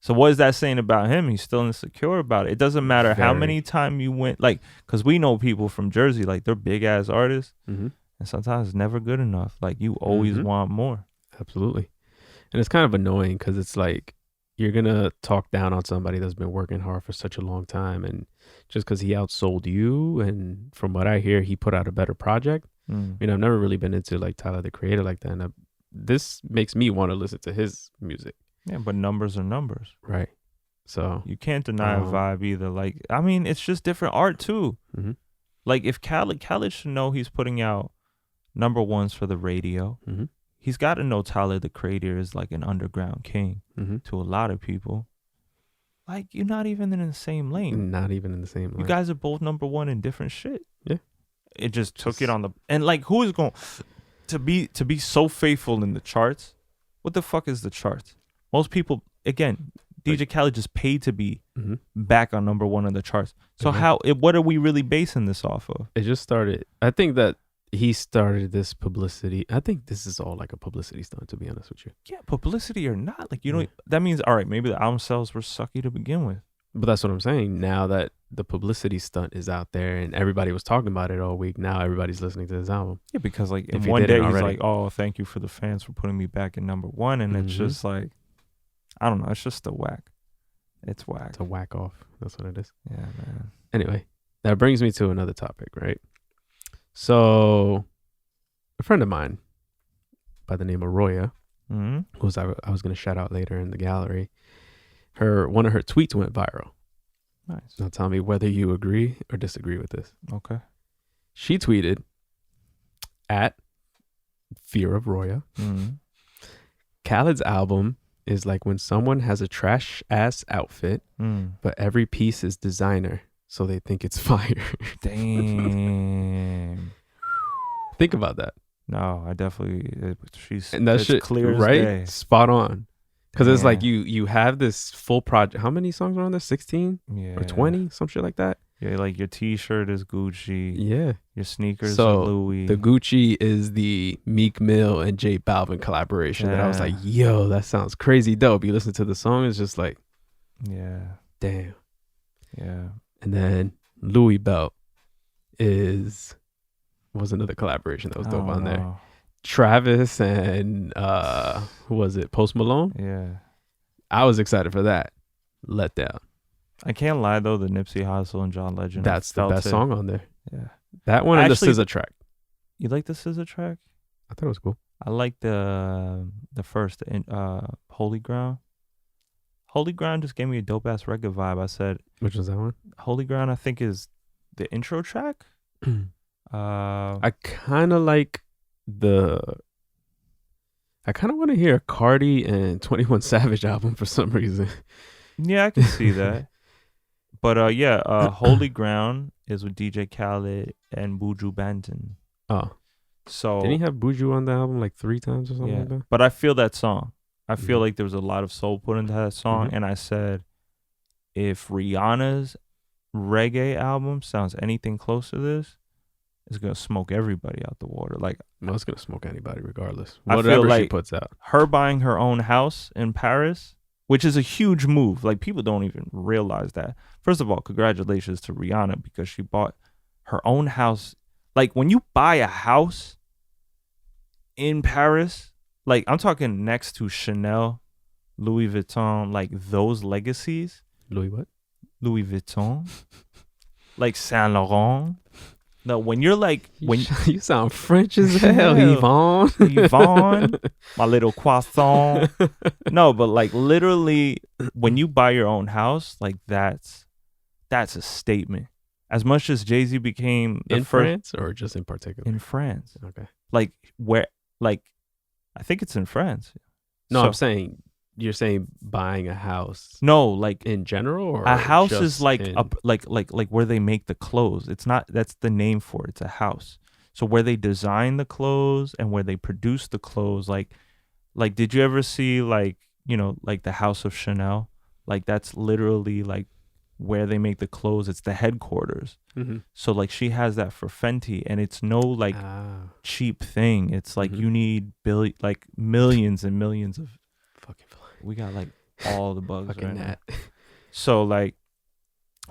So what is that saying about him? He's still insecure about it. It doesn't matter how many times you went, like, because we know people from Jersey, like they're big ass artists. And sometimes it's never good enough. Like you always want more. Absolutely. And it's kind of annoying because it's like you're going to talk down on somebody that's been working hard for such a long time. And just because he outsold you, and from what I hear, he put out a better project. I've never really been into like Tyler, the Creator like that. And this makes me want to listen to his music. Yeah, but numbers are numbers. Right. So you can't deny a vibe either. Like, I mean, it's just different art too. Like if Khaled should know he's putting out number ones for the radio. He's got to know Tyler, the Creator, is like an underground king to a lot of people. Like, you're not even in the same lane. Not even in the same lane. You guys are both number one in different shit. Yeah. It just took it on the... And, like, who is going to be so faithful in the charts? What the fuck is the charts? Most people, again, DJ Khaled just paid to be back on number one on the charts. So what are we really basing this off of? It just started... I think that he started this publicity. I think this is all like a publicity stunt, to be honest with you. Yeah, publicity or not. Like, you know, that means, all right, maybe the album sales were sucky to begin with. But that's what I'm saying. Now that the publicity stunt is out there and everybody was talking about it all week, now everybody's listening to this album. Yeah, because like in one day he's like, oh, thank you for the fans for putting me back in number one. And it's just like, I don't know. It's just a whack. It's whack. It's a whack off. That's what it is. Yeah, man. Anyway, that brings me to another topic, right? So, a friend of mine by the name of Roya, who I was going to shout out later in the gallery, one of her tweets went viral. Nice. Now tell me whether you agree or disagree with this. Okay. She tweeted at Fear of Roya, Khaled's album is like when someone has a trash ass outfit, but every piece is designer. So they think it's fire. Damn. Think about that. No, I definitely. She's and that shit clear right, as day. Spot on. Because it's like you have this full project. How many songs are on there? 16 or 20, some shit like that. Yeah, like your T-shirt is Gucci. Yeah, your sneakers are Louis. The Gucci is the Meek Mill and J Balvin collaboration. That I was like, yo, that sounds crazy dope. You listen to the song, it's just like, damn. Yeah. And then Louis belt was another collaboration that was dope on there. Travis and who was it? Post Malone? Yeah. I was excited for that. Let down. I can't lie though, the Nipsey Hussle and John Legend. That's the best song on there. Yeah. That one and the SZA track. You like the SZA track? I thought it was cool. I like the first Holy Ground. Holy Ground just gave me a dope ass reggae vibe. I said, which was that one? Holy Ground, I think, is the intro track. I kind of like I kind of want to hear a Cardi and 21 Savage album for some reason. Yeah, I can see that. But Holy Ground is with DJ Khaled and Buju Banton. Oh, so didn't he have Buju on the album like 3 times or something like that? But I feel that song. I feel Mhm. like there was a lot of soul put into that song, Mhm. and I said, if Rihanna's reggae album sounds anything close to this, it's gonna smoke everybody out the water. Like, Well, it's gonna smoke anybody regardless. I feel Whatever she like puts out. her buying her own house in Paris, which is a huge move. Like, people don't even realize that. First of all, congratulations to Rihanna because she bought her own house. Like, when you buy a house in Paris, like, I'm talking next to Chanel, Louis Vuitton, like those legacies. Louis what? Louis Vuitton, like Saint Laurent. No, when you're like, when You sound French as hell, Hell. Yvonne. Yvonne, my little croissant. No, but like literally, when you buy your own house, like that's a statement. As much as JayZ became the In first France or just in particular? in France, Okay. like where, like I think it's in France. No, So- I'm saying you're saying buying a house no, like in general, or a house just is like in- like where they make the clothes. It's not, that's the name for it. It's a house. So where they design the clothes and where they produce the clothes, like did you ever see like, you know, like the House of Chanel? Like that's literally like where they make the clothes. It's the headquarters. Mhm. So like she has that for Fenty, and it's no like cheap thing. It's like Mhm. you need millions and millions of. Fucking fly. We got like all the bugs Fucking right now. gnat. So like,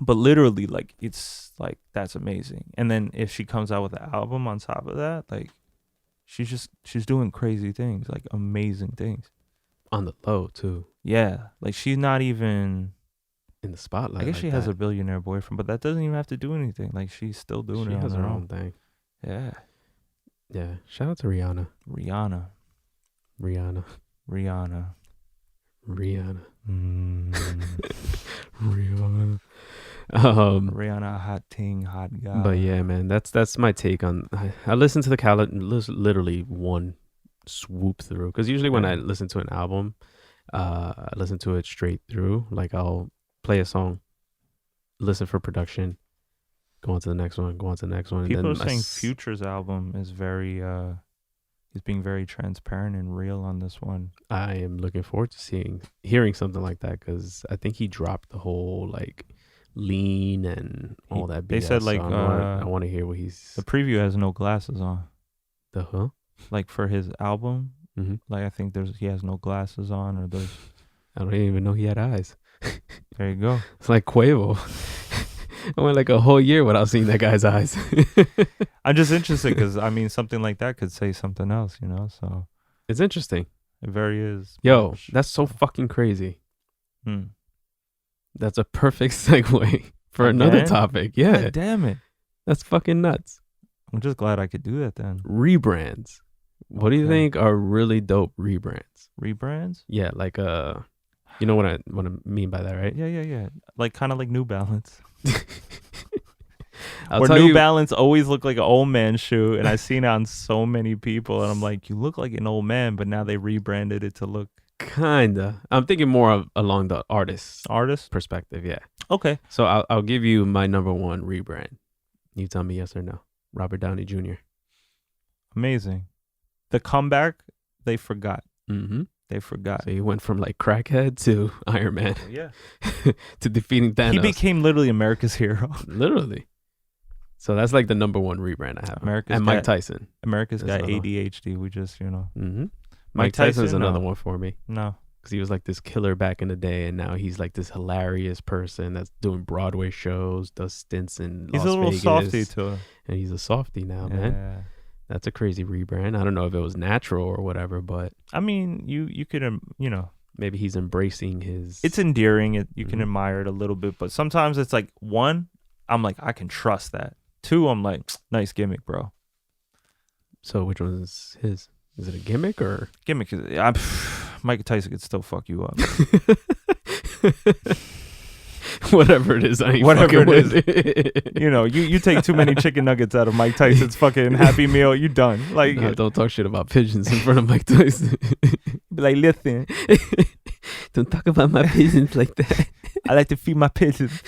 but literally like it's like that's amazing. And then if she comes out with an album on top of that, like she's doing crazy things, like amazing things. On the low too, Yeah, like she's not even. in the spotlight. I guess like she has a that. billionaire boyfriend, but that doesn't even have to do anything. Like she's still doing She it has on her her own own. thing. Yeah, Yeah. Shout out to Rihanna. Rihanna. Rihanna. Mm. Rihanna. Rihanna, hot ting, hot guy. But yeah, man, that's my take on. I listened to the Khaled literally one swoop through, because usually when I listen to an album, I listen to it straight through. Like I'll play a song, listen for production, go on to the next one, go on to the next one. People and are then saying Future's album is very he's being very transparent and real on this one. I am looking forward to hearing something like that, because I think he dropped the whole like lean and all that. They BS, said like so I want to hear what he's the preview has no glasses on. the Like for his album, Mm-hmm. like I think he has no glasses on, or there's. I don't even know he had eyes. There you go. It's like Quavo. I went like a whole year without seeing that guy's eyes. I'm just interested because I mean something like that could say something else, you know. So It's interesting. it very is. Yo, that's so fucking crazy. Hmm. That's a perfect segue for another Again? topic. Yeah, God damn it! that's fucking nuts. I'm just glad I could do that then. Rebrands. What do you Okay. think are really dope rebrands? Rebrands? Yeah, like you know what I mean by that, right? Yeah. Like kind of like New Balance. I'll Where tell New you, Balance always looked like an old man shoe, and I've seen it on so many people, and I'm like, you look like an old man, but now they rebranded it to look kinda. I'm thinking more of along the artist artist. perspective. Yeah. Okay. So I'll give you my number one rebrand. You tell me yes or no. Robert Downey Jr. Amazing. The comeback, they forgot. Mm-hmm. They forgot. So he went from like crackhead to Iron Man Yeah. to defeating Thanos. He became literally America's hero. Literally. So that's like the number one rebrand I have. America's and Mike got- Tyson. America's That's got another one. ADHD. We just, Mm-hmm. Mike Mike Tyson's Tyson, another no. one for me, no. because he was like this killer back in the day, and now he's like this hilarious person that's doing Broadway shows, does stints in He's Las a little Vegas, softy too. and he's a softy now, Yeah. man. That's a crazy rebrand. I don't know if it was natural or whatever, but I mean, you could, maybe he's embracing his. it's endearing. You can Mhm. admire it a little bit, but sometimes it's like, one, I'm like, I can trust that. Two, I'm like, nice gimmick, bro. So which one is his? Is it a gimmick or? Gimmick is, Mike Tyson could still fuck you up. Whatever it is, I ain't Whatever fucking it with it. You take too many chicken nuggets out of Mike Tyson's fucking Happy Meal, you done. Like, No, don't talk shit about pigeons in front of Mike Tyson. be like, listen, Don't talk about my pigeons like that. I like to feed my pigeons.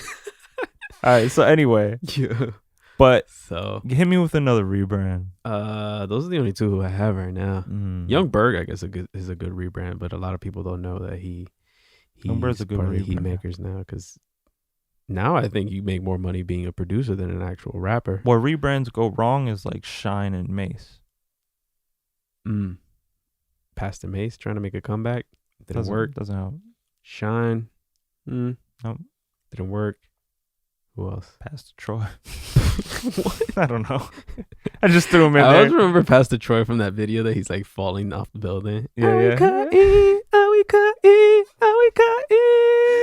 All right, so anyway, Yeah. But So hit me with another rebrand. those are the only two who I have right now. Mm. Young Berg, I guess, is a good rebrand, but a lot of people don't know that Young Berg's a he's good part of the rebrand. Heat Makers now, because now I think you make more money being a producer than an actual rapper. Where rebrands go wrong is like Shine and Mace. Pastor Mace trying to make a comeback. Didn't work. Doesn't help. Shine. Nope. Didn't work. Who else? Pastor Troy. I don't know. I just threw him in I there. always remember Pastor Troy from that video that he's like falling off the building. Yeah.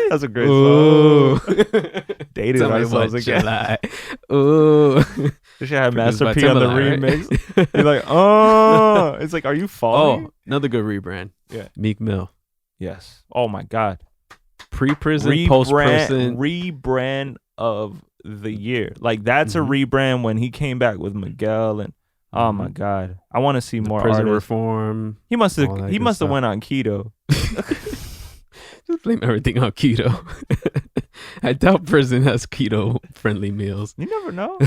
That's a great Ooh. song. Dated Tell me ourselves what again. you like. Ooh. This shit had Produced Master by P on the Timbaland, right? remix. You're like, oh. It's like, are you falling? Oh, another good rebrand. Yeah. Meek Mill. Yes. Oh my God. Pre-prison, post-prison. Rebrand of the year. Like that's a rebrand when he came back with Miguel and oh my God. I want to see more prison artists. reform. He must all that have good stuff. went on keto. Just blame everything on keto. I doubt prison has keto-friendly meals. You never know.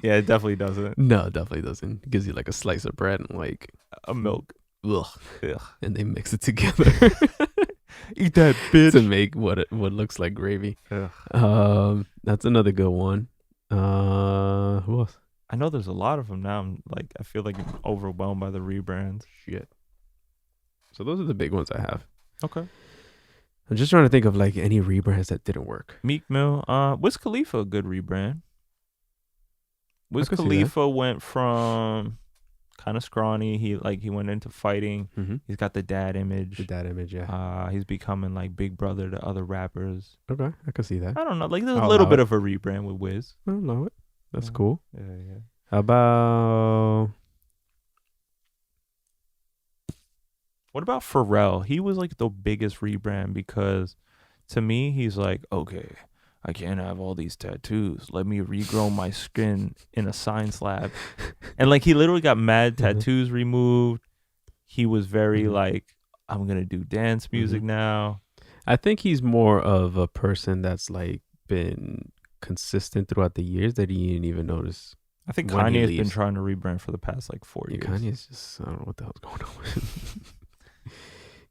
Yeah, it definitely doesn't. No, it definitely doesn't. It gives you like a slice of bread and like A milk. ugh, Ugh. and they mix it together Eat that bitch. to make what looks like gravy. Ugh. That's another good one. Who else? I know there's a lot of them now. I feel like I'm overwhelmed by the rebrands. Shit. So those are the big ones I have. Okay. I'm just trying to think of like any rebrands that didn't work. Meek Mill. Wiz Khalifa, a good rebrand. Wiz could see Khalifa went from kind of scrawny. He went into fighting. Mm-hmm. He's got the dad image. The dad image, yeah. He's becoming like big brother to other rappers. Okay, I can see that. I don't know. Like there's a I'll little allow bit it. of a rebrand with Wiz. I don't know it. That's Yeah. cool. Yeah. How about What about Pharrell? He was like the biggest rebrand because to me, he's like, okay, I can't have all these tattoos. Let me regrow my skin in a science lab. And like he literally got mad tattoos removed. He was very like, I'm going to do dance music now. I think he's more of a person that's like been consistent throughout the years that he didn't even notice. I think when he Kanye has been leaves. trying to rebrand for the past like 4 years. Kanye's just, I don't know what the hell's going on with him.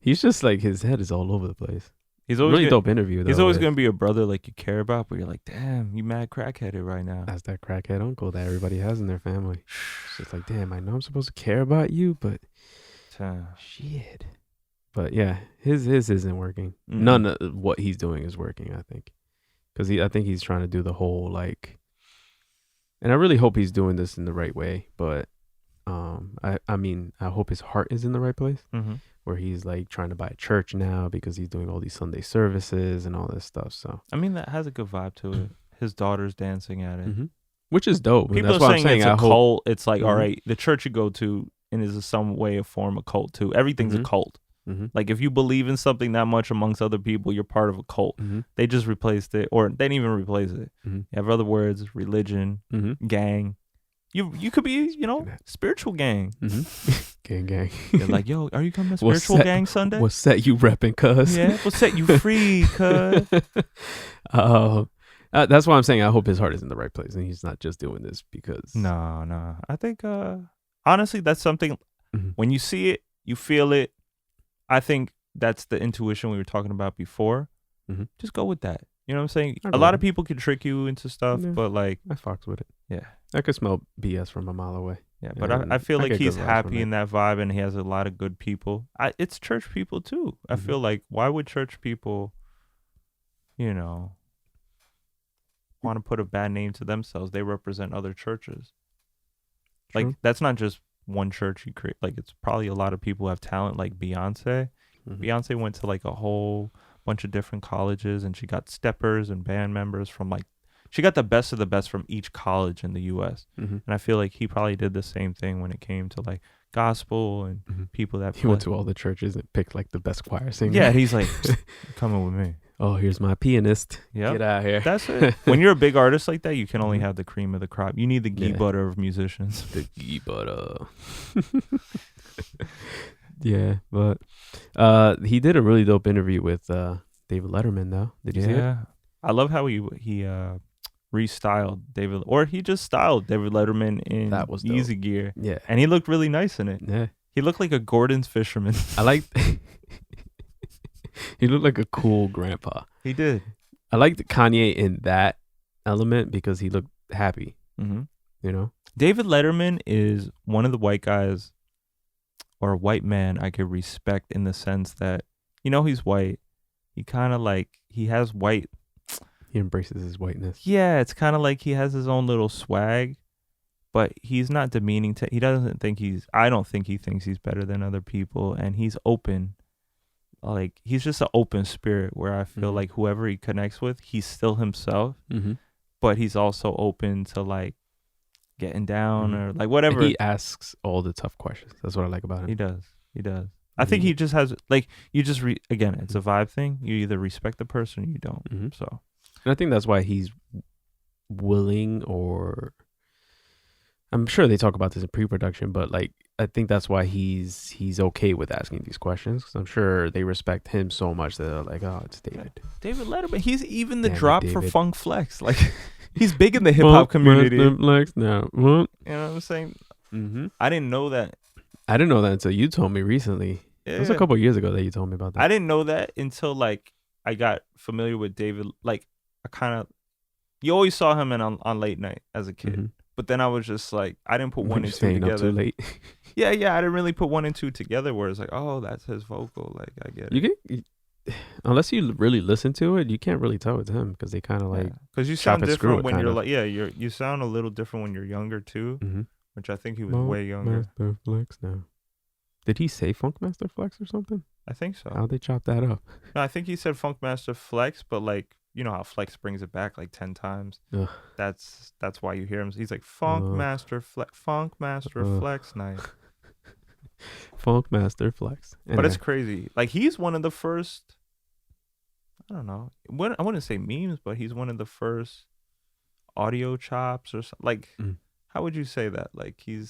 He's just like, his head is all over the place. He's always really gonna, dope interview though. He's always going to be a brother like you care about, but you're like, damn, you mad crackheaded right now. That's that crackhead uncle that everybody has in their family. It's just like, damn, I know I'm supposed to care about you, but shit. But yeah, his isn't working. Mm-hmm. None of what he's doing is working, I think. Because I think he's trying to do the whole like, and I really hope he's doing this in the right way. But I mean, I hope his heart is in the right place. Where he's like trying to buy a church now because he's doing all these Sunday services and all this stuff. So I mean, that has a good vibe to it. His daughter's dancing at it. Which is dope. People That's are why I'm saying it's I a hope- cult. It's like, all right, the church you go to and is some way or form a cult too. Everything's a cult. Like if you believe in something that much amongst other people, you're part of a cult. They just replaced it, or they didn't even replace it. You have other words: religion, gang. You could be, spiritual gang. Gang. You're like, yo, are you coming to spiritual gang Sunday? What set you repping, cuz? Yeah, what set you free, cuz? That's why I'm saying I hope his heart is in the right place and he's not just doing this because. No. I think, honestly, that's something, when you see it, you feel it. I think that's the intuition we were talking about before. Just go with that. You know what I'm saying? A lot of people can trick you into stuff, but like. I fucks with it. Yeah. I could smell BS from a mile away. Yeah, but I feel like he's happy in that vibe and he has a lot of good people. It's church people too. I feel like, why would church people, want to put a bad name to themselves? They represent other churches. True. Like, that's not just one church you create. Like, it's probably a lot of people who have talent, like Beyonce. Beyonce went to like a whole bunch of different colleges and she got steppers and band members from like, she got the best of the best from each college in the U.S. And I feel like he probably did the same thing when it came to like gospel and people that he went to all the churches and picked like the best choir singer. Yeah, he's like, coming with me. Oh, here's my pianist. Yeah, get out of here. That's it. When you're a big artist like that, you can only have the cream of the crop. You need the ghee butter of musicians. The ghee butter. Yeah, but he did a really dope interview with David Letterman though. Did you see it? I love how he restyled David, or he just styled David Letterman in That was dope. Easy Gear, Yeah. and he looked really nice in it. Yeah. He looked like a Gordon's fisherman. I like. He looked like a cool grandpa. He did. I liked Kanye in that element because he looked happy. Mm-hmm. You know, David Letterman is one of the white guys or a white man I could respect in the sense that, you know, he's white. He kind of like, he has white. he embraces his whiteness. Yeah, it's kind of like he has his own little swag, but he's not demeaning to, he doesn't think I don't think he thinks he's better than other people. And he's open. Like, he's just an open spirit where I feel like whoever he connects with, he's still himself, but he's also open to like getting down or like whatever. And he asks all the tough questions. That's what I like about him. He does. I think he just has like, you just again, it's a vibe thing. You either respect the person or you don't. So, and I think that's why he's willing, or I'm sure they talk about this in pre-production, but like I think that's why he's okay with asking these questions, because I'm sure they respect him so much that they're like, oh, it's David. David Letterman. He's even the Damn it, drop for David. Funk Flex. Like, he's big in the hip hop community. You Flex now. know what I'm saying? I didn't know that. I didn't know that until you told me recently. Yeah. It was a couple of years ago that you told me about that. I didn't know that until like I got familiar with David. Like, I kind of, you always saw him on late night as a kid. But then I was just like, I didn't put one and two staying together. up too late. Yeah, I didn't really put one and two together where it's like, oh, that's his vocal. Like, I get it. Unless you really listen to it, you can't really tell it's him, because they kind of like, because you chop sound and screw different it, when you're kinda. like, you sound a little different when you're younger too, which I think he was way younger. Master Flex now. Did he say Funk Master Flex or something? I think so. How'd they chop that up? No, I think he said Funk Master Flex, but like, you know how Flex brings it back like 10 times. Ugh. That's why you hear him. He's like Funk Master Flex night. Funk Master Flex. But it's crazy. Like, he's one of the first, I don't know, I wouldn't say memes, but he's one of the first audio chops or something. Like, how would you say that? Like, You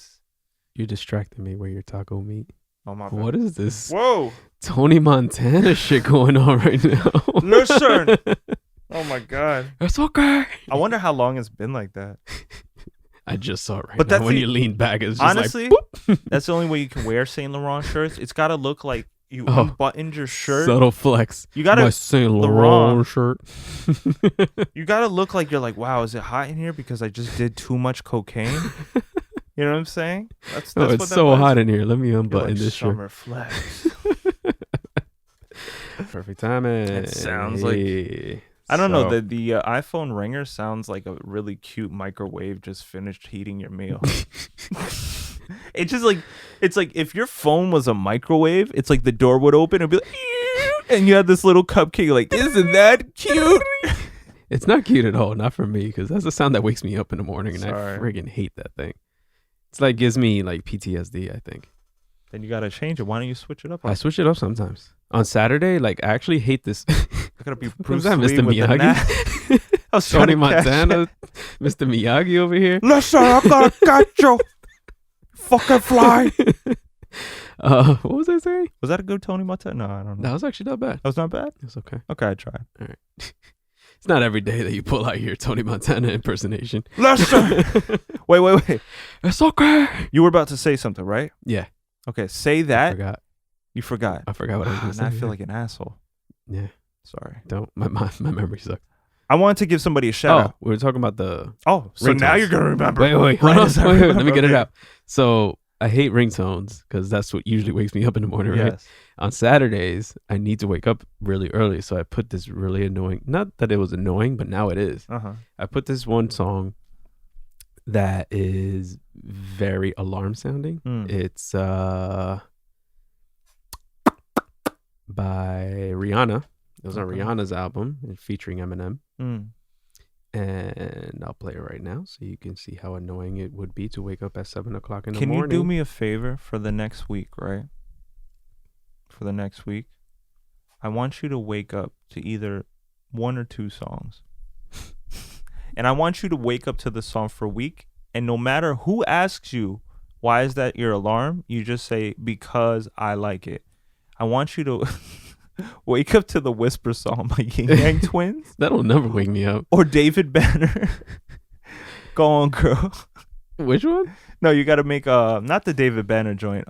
distracted me where your taco meat. Oh, my bad. What is this? Whoa. Tony Montana shit going on right now. Listen. Oh my God. It's okay. I wonder how long it's been like that. I just saw it right But now. that's When the- you lean back, it's just Honestly, like, that's the only way you can wear Saint Laurent shirts. It's got to look like you unbuttoned your shirt. subtle flex. You got My to Saint Laurent Laurent shirt. you got to look like you're like, wow, is it hot in here because I just did too much cocaine? You know what I'm saying? That's Oh, what it's that so was. hot in here. Let me You're unbutton like, this shirt. summer flex. Perfect timing. It sounds like- I don't know. The iPhone ringer sounds like a really cute microwave just finished heating your meal. It's just like, it's like if your phone was a microwave, it's like the door would open and be like, "Ew," and you had this little cupcake. Like, isn't that cute? It's not cute at all. Not for me, because that's the sound that wakes me up in the morning, and Sorry. I friggin' hate that thing. It's like gives me like PTSD, I think. Then you gotta change it. Why don't you switch it up? I switch it up sometimes. On Saturday, like I actually hate this. I gotta be Bruce that, Lee Mr. with the Miyagi? knife. I was trying Tony to catch Montana, it. Mr. Miyagi over here. Listen, I gotta catch you. Fucking fly. What was I saying? Was that a good Tony Montana? No, I don't know. That was actually not bad. That was not bad? It's okay. Okay, I tried. All right. It's not every day that you pull out your Tony Montana impersonation. Listen. Wait. It's okay. You were about to say something, right? Yeah. Okay, say I that. forgot. You forgot. I forgot what I was going to say. Now I feel yeah. like an asshole. Yeah. Sorry. Don't. My memory sucks. I wanted to give somebody a shout out. We were talking about the... Oh, so now ringtones. you're going to remember. Wait, Right hold as on. I Wait, remember. let me get it Okay. out. So I hate ringtones because that's what usually wakes me up in the morning, right? Yes. On Saturdays, I need to wake up really early. So I put this really annoying... Not that it was annoying, but now it is. Uh-huh. I put this one song that is very alarm sounding. It's by Rihanna. It was on Rihanna's album featuring Eminem. And I'll play it right now so you can see how annoying it would be to wake up at 7 o'clock in the morning. Can you do me a favor for the next week, right? For the next week, I want you to wake up to either one or two songs. And I want you to wake up to the song for a week. And no matter who asks you, why is that your alarm? You just say, because I like it. I want you to Wake up to the Whisper song by Yin Yang Twins That'll never wake me up. or David Banner. Go on, girl. Which one? No, you got to make not the David Banner joint.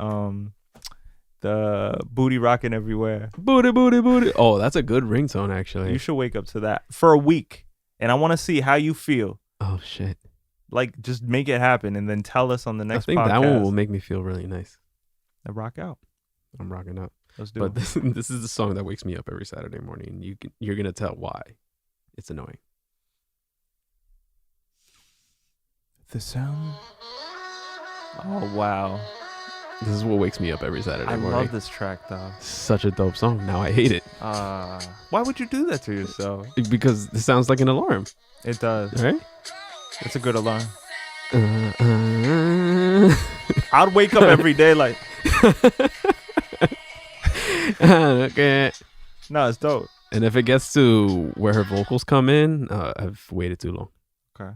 The Booty Rockin' Everywhere. Booty, booty, booty. Oh, that's a good ringtone, actually. You should wake up to that for a week, and I want to see how you feel. Oh shit! Like, just make it happen, and then tell us on the next. I think podcast. that one will make me feel really nice. And rock out. I'm rocking out. Let's do But it. this is the song that wakes me up every Saturday morning. You're gonna tell why. It's annoying. The sound. Oh wow! This is what wakes me up every Saturday I morning. love this track though. Such a dope song. Now I hate it Why would you do that to yourself? because it sounds like an alarm, It does. right? It's a good alarm. Uh, I'd wake up every day like, okay. no, it's dope. And if it gets to where her vocals come in, I've waited too long. Okay.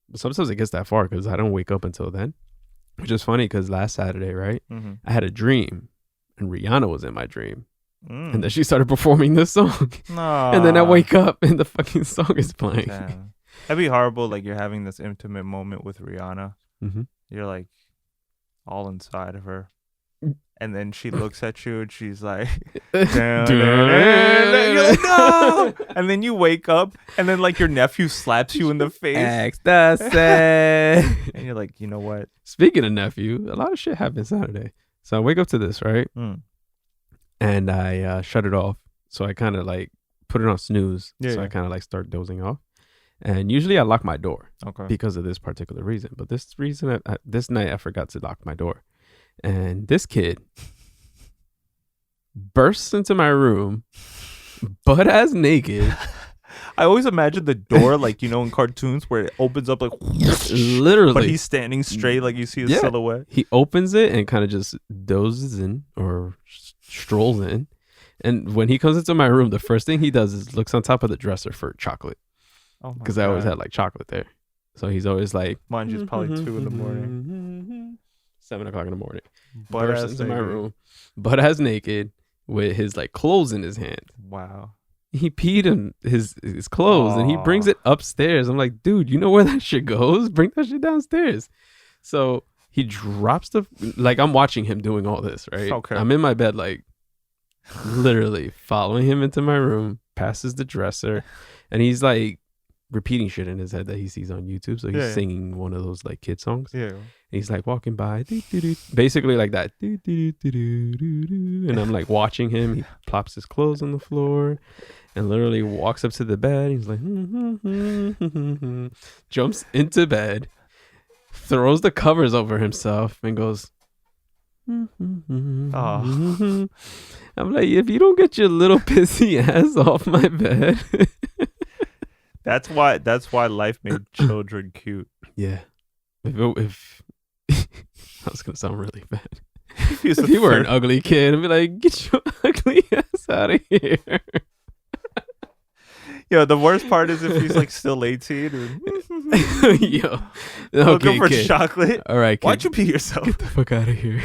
But sometimes it gets that far because I don't wake up until then. Which is funny because last Saturday, right? Mm-hmm. I had a dream and Rihanna was in my dream. Mm. And then she started performing this song. No. And then I wake up and the fucking song is playing. Damn. That'd be horrible. Like you're having this intimate moment with Rihanna. Mm-hmm. You're like all inside of her. And then she looks at you and she's like, dun, dun, dun, dun. You're like, no. And then you wake up and then like your nephew slaps you in the face. Ecstasy. And you're like, you know what? Speaking of nephew, a lot of shit happened Saturday. So I wake up to this, right? Mm. And I shut it off. So I kind of like put it on snooze. Yeah, so I yeah. kind of like start dozing off. And usually I lock my door Okay. because of this particular reason. But this reason, this night I forgot to lock my door. And this kid bursts into my room, butt ass naked. I always imagine the door like, you know, in cartoons where it opens up like Literally. but he's standing straight like you see his Yeah. silhouette. He opens it and kind of just dozes in or strolls in. And when he comes into my room, the first thing he does is looks on top of the dresser for chocolate. Oh my Because I always God. had like chocolate there. So he's always like, Mind you, it's probably 2 in the morning. 7 o'clock in the morning. Butt Bursts ass into my naked. room, butt ass naked with his like clothes in his hand. Wow. He peed in his clothes and he brings Aw. it upstairs. I'm like, dude, you know where that shit goes? Bring that shit downstairs. So he drops like I'm watching him doing all this, right? Okay. I'm in my bed, like literally following him into my room, passes the dresser, and he's like repeating shit in his head that he sees on YouTube. So he's Yeah. singing one of those like kid songs. Yeah. And he's like walking by, basically like that. And I'm like watching him. He plops his clothes on the floor and literally walks up to the bed. He's like, jumps into bed, throws the covers over himself and goes, I'm like, if you don't get your little pissy ass off my bed. That's why life made children cute. Yeah. If I was gonna sound really bad. He's If you were an ugly kid, I'd be like, get your ugly ass out of here. Yo, the worst part is if he's like still 18 and Yo. looking Okay, for kid. chocolate. All right, kid. Why'd you pee yourself? Get the fuck out of here.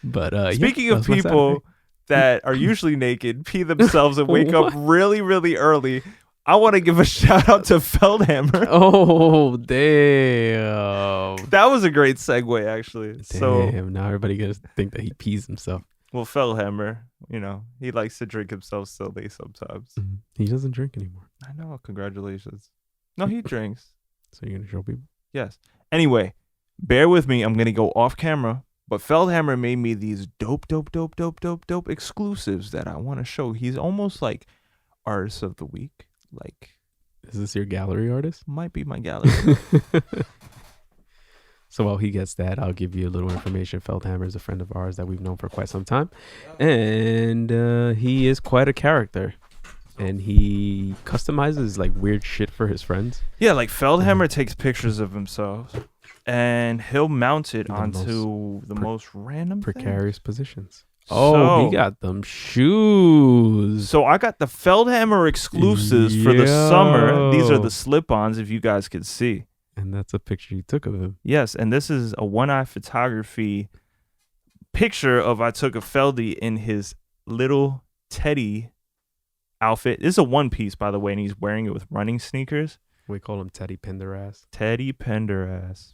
But Speaking yeah, of that was my people that are usually naked, pee themselves and wake up really, really early, I want to give a shout out to Feldhammer. Saturday. Oh, damn. That was a great segue, actually. So, Damn, now everybody gonna think that he pees himself. well, Feldhammer, you know, he likes to drink himself silly sometimes. He doesn't drink anymore. I know. Congratulations. No, he drinks. So you're gonna show people? Yes. Anyway, bear with me. I'm going to go off camera. But Feldhammer made me these dope exclusives that I want to show. He's almost like Artist of the Week. Like, Is this your gallery artist? might be my gallery. So while he gets that, I'll give you a little information. Feldhammer is a friend of ours that we've known for quite some time. And he is quite a character. And he customizes like weird shit for his friends. Yeah, like Feldhammer takes pictures of himself and he'll mount it The onto the most random thing. Precarious positions. Oh, he got them shoes. So I got the Feldhammer exclusives for the summer. These are Yo. the slip-ons, if you guys could see. And that's a picture you took of him. Yes, and this is a one-eye photography picture of I took a Feldy in his little Teddy outfit. This is a one piece, by the way, and he's wearing it with running sneakers. We call him Teddy Pendergrass. Teddy Pendergrass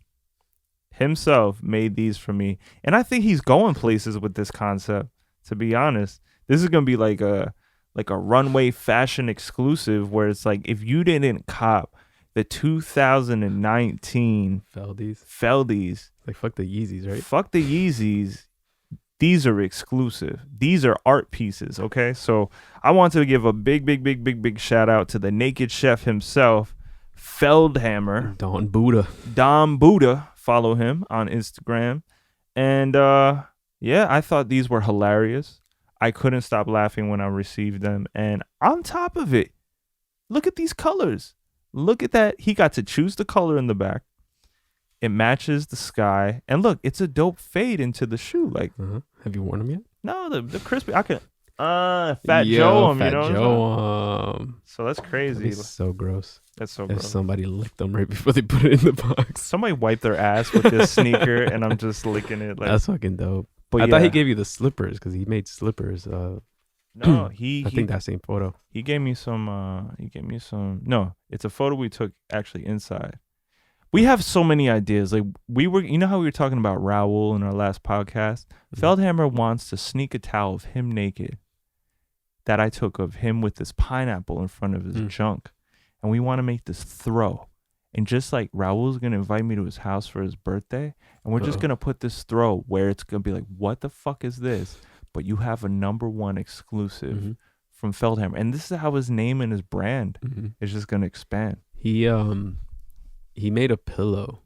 himself made these for me, and I think he's going places with this concept. To be honest, this is gonna be like a runway fashion exclusive, where it's like if you didn't cop the 2019 Feldies, like fuck the Yeezys, right? Fuck the Yeezys. These are exclusive. These are art pieces, okay? So I want to give a big shout out to the Naked Chef himself, Feldhammer. Don Buddha. Follow him on Instagram. And yeah, I thought these were hilarious. I couldn't stop laughing when I received them. And on top of it, look at these colors. Look at that. He got to choose the color in the back. It matches the sky. And look, it's a dope fade into the shoe. Like, have you worn them yet? No, the crispy. I can Fat Joe them, you know. Joe So that's crazy. It's so gross. That's so If gross. somebody licked them right before they put it in the box. Somebody wiped their ass with this sneaker, and I'm just licking it. Like, that's fucking dope. But I thought he gave you the slippers because he made slippers. No, I think that same photo. He gave me some. No, it's a photo we took actually inside. We have so many ideas. Like you know how we were talking about Raul in our last podcast? Feldhammer wants to sneak a towel of him naked that I took of him with this pineapple in front of his junk. And we want to make this throw. And just like Raul's going to invite me to his house for his birthday. And we're just going to put this throw where it's going to be like, what the fuck is this? But you have a #1 exclusive from Feldhammer. And this is how his name and his brand is just going to expand. He made a pillow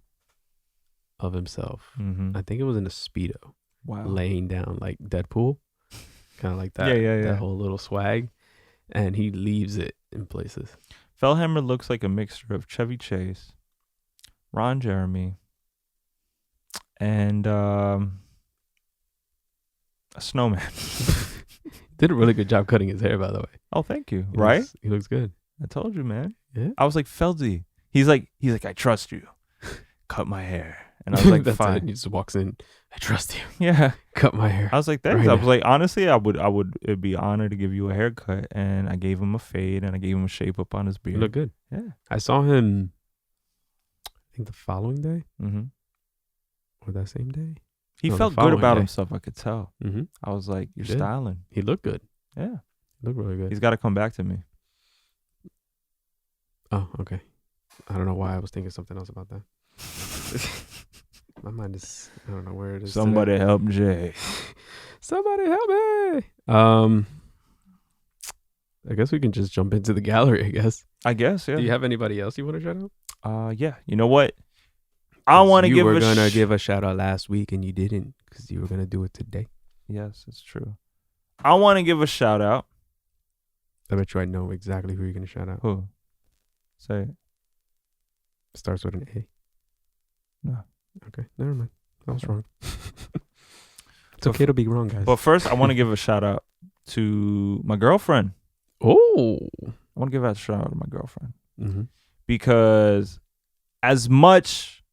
of himself. I think it was in a Speedo. Wow. Laying down like Deadpool. Kind of like that. Yeah. That whole little swag. And he leaves it in places. Feldhammer looks like a mixture of Chevy Chase, Ron Jeremy, and a snowman. Did a really good job cutting his hair, by the way. Oh, thank you. He looks good. I told you, man. Yeah. I was like, Feldy. He's like, I trust you. Cut my hair. And I was like, that's fine. it. He just walks in. I trust you. Yeah. Cut my hair. I was like, thanks. Right I was like, honestly, it'd be an honor to give you a haircut. And I gave him a fade and I gave him a shape up on his beard. He looked good. Yeah. I saw him, I think the following day. Or that same day. He No, felt the good about following day. himself. I could tell. I was like, you're styling. He looked good. Yeah. He looked really good. He's got to come back to me. Oh, okay. I don't know why I was thinking something else about that. My mind is, I don't know where it is. Somebody today. help Jay. Somebody help me. I guess we can just jump into the gallery, I guess. I guess, yeah. Do you have anybody else you want to shout out? Yeah. You know what? I want to give You were going to give a shout out last week and you didn't because you were going to do it today. Yes, it's true. I want to give a shout out. I bet you I know exactly who you're going to shout out. Who? Say it. Starts with an A. No. Okay, never mind. I was wrong. It's okay to be wrong, guys. But first, I want to give a shout out to my girlfriend. Oh. I want to give a shout out to my girlfriend. Because as much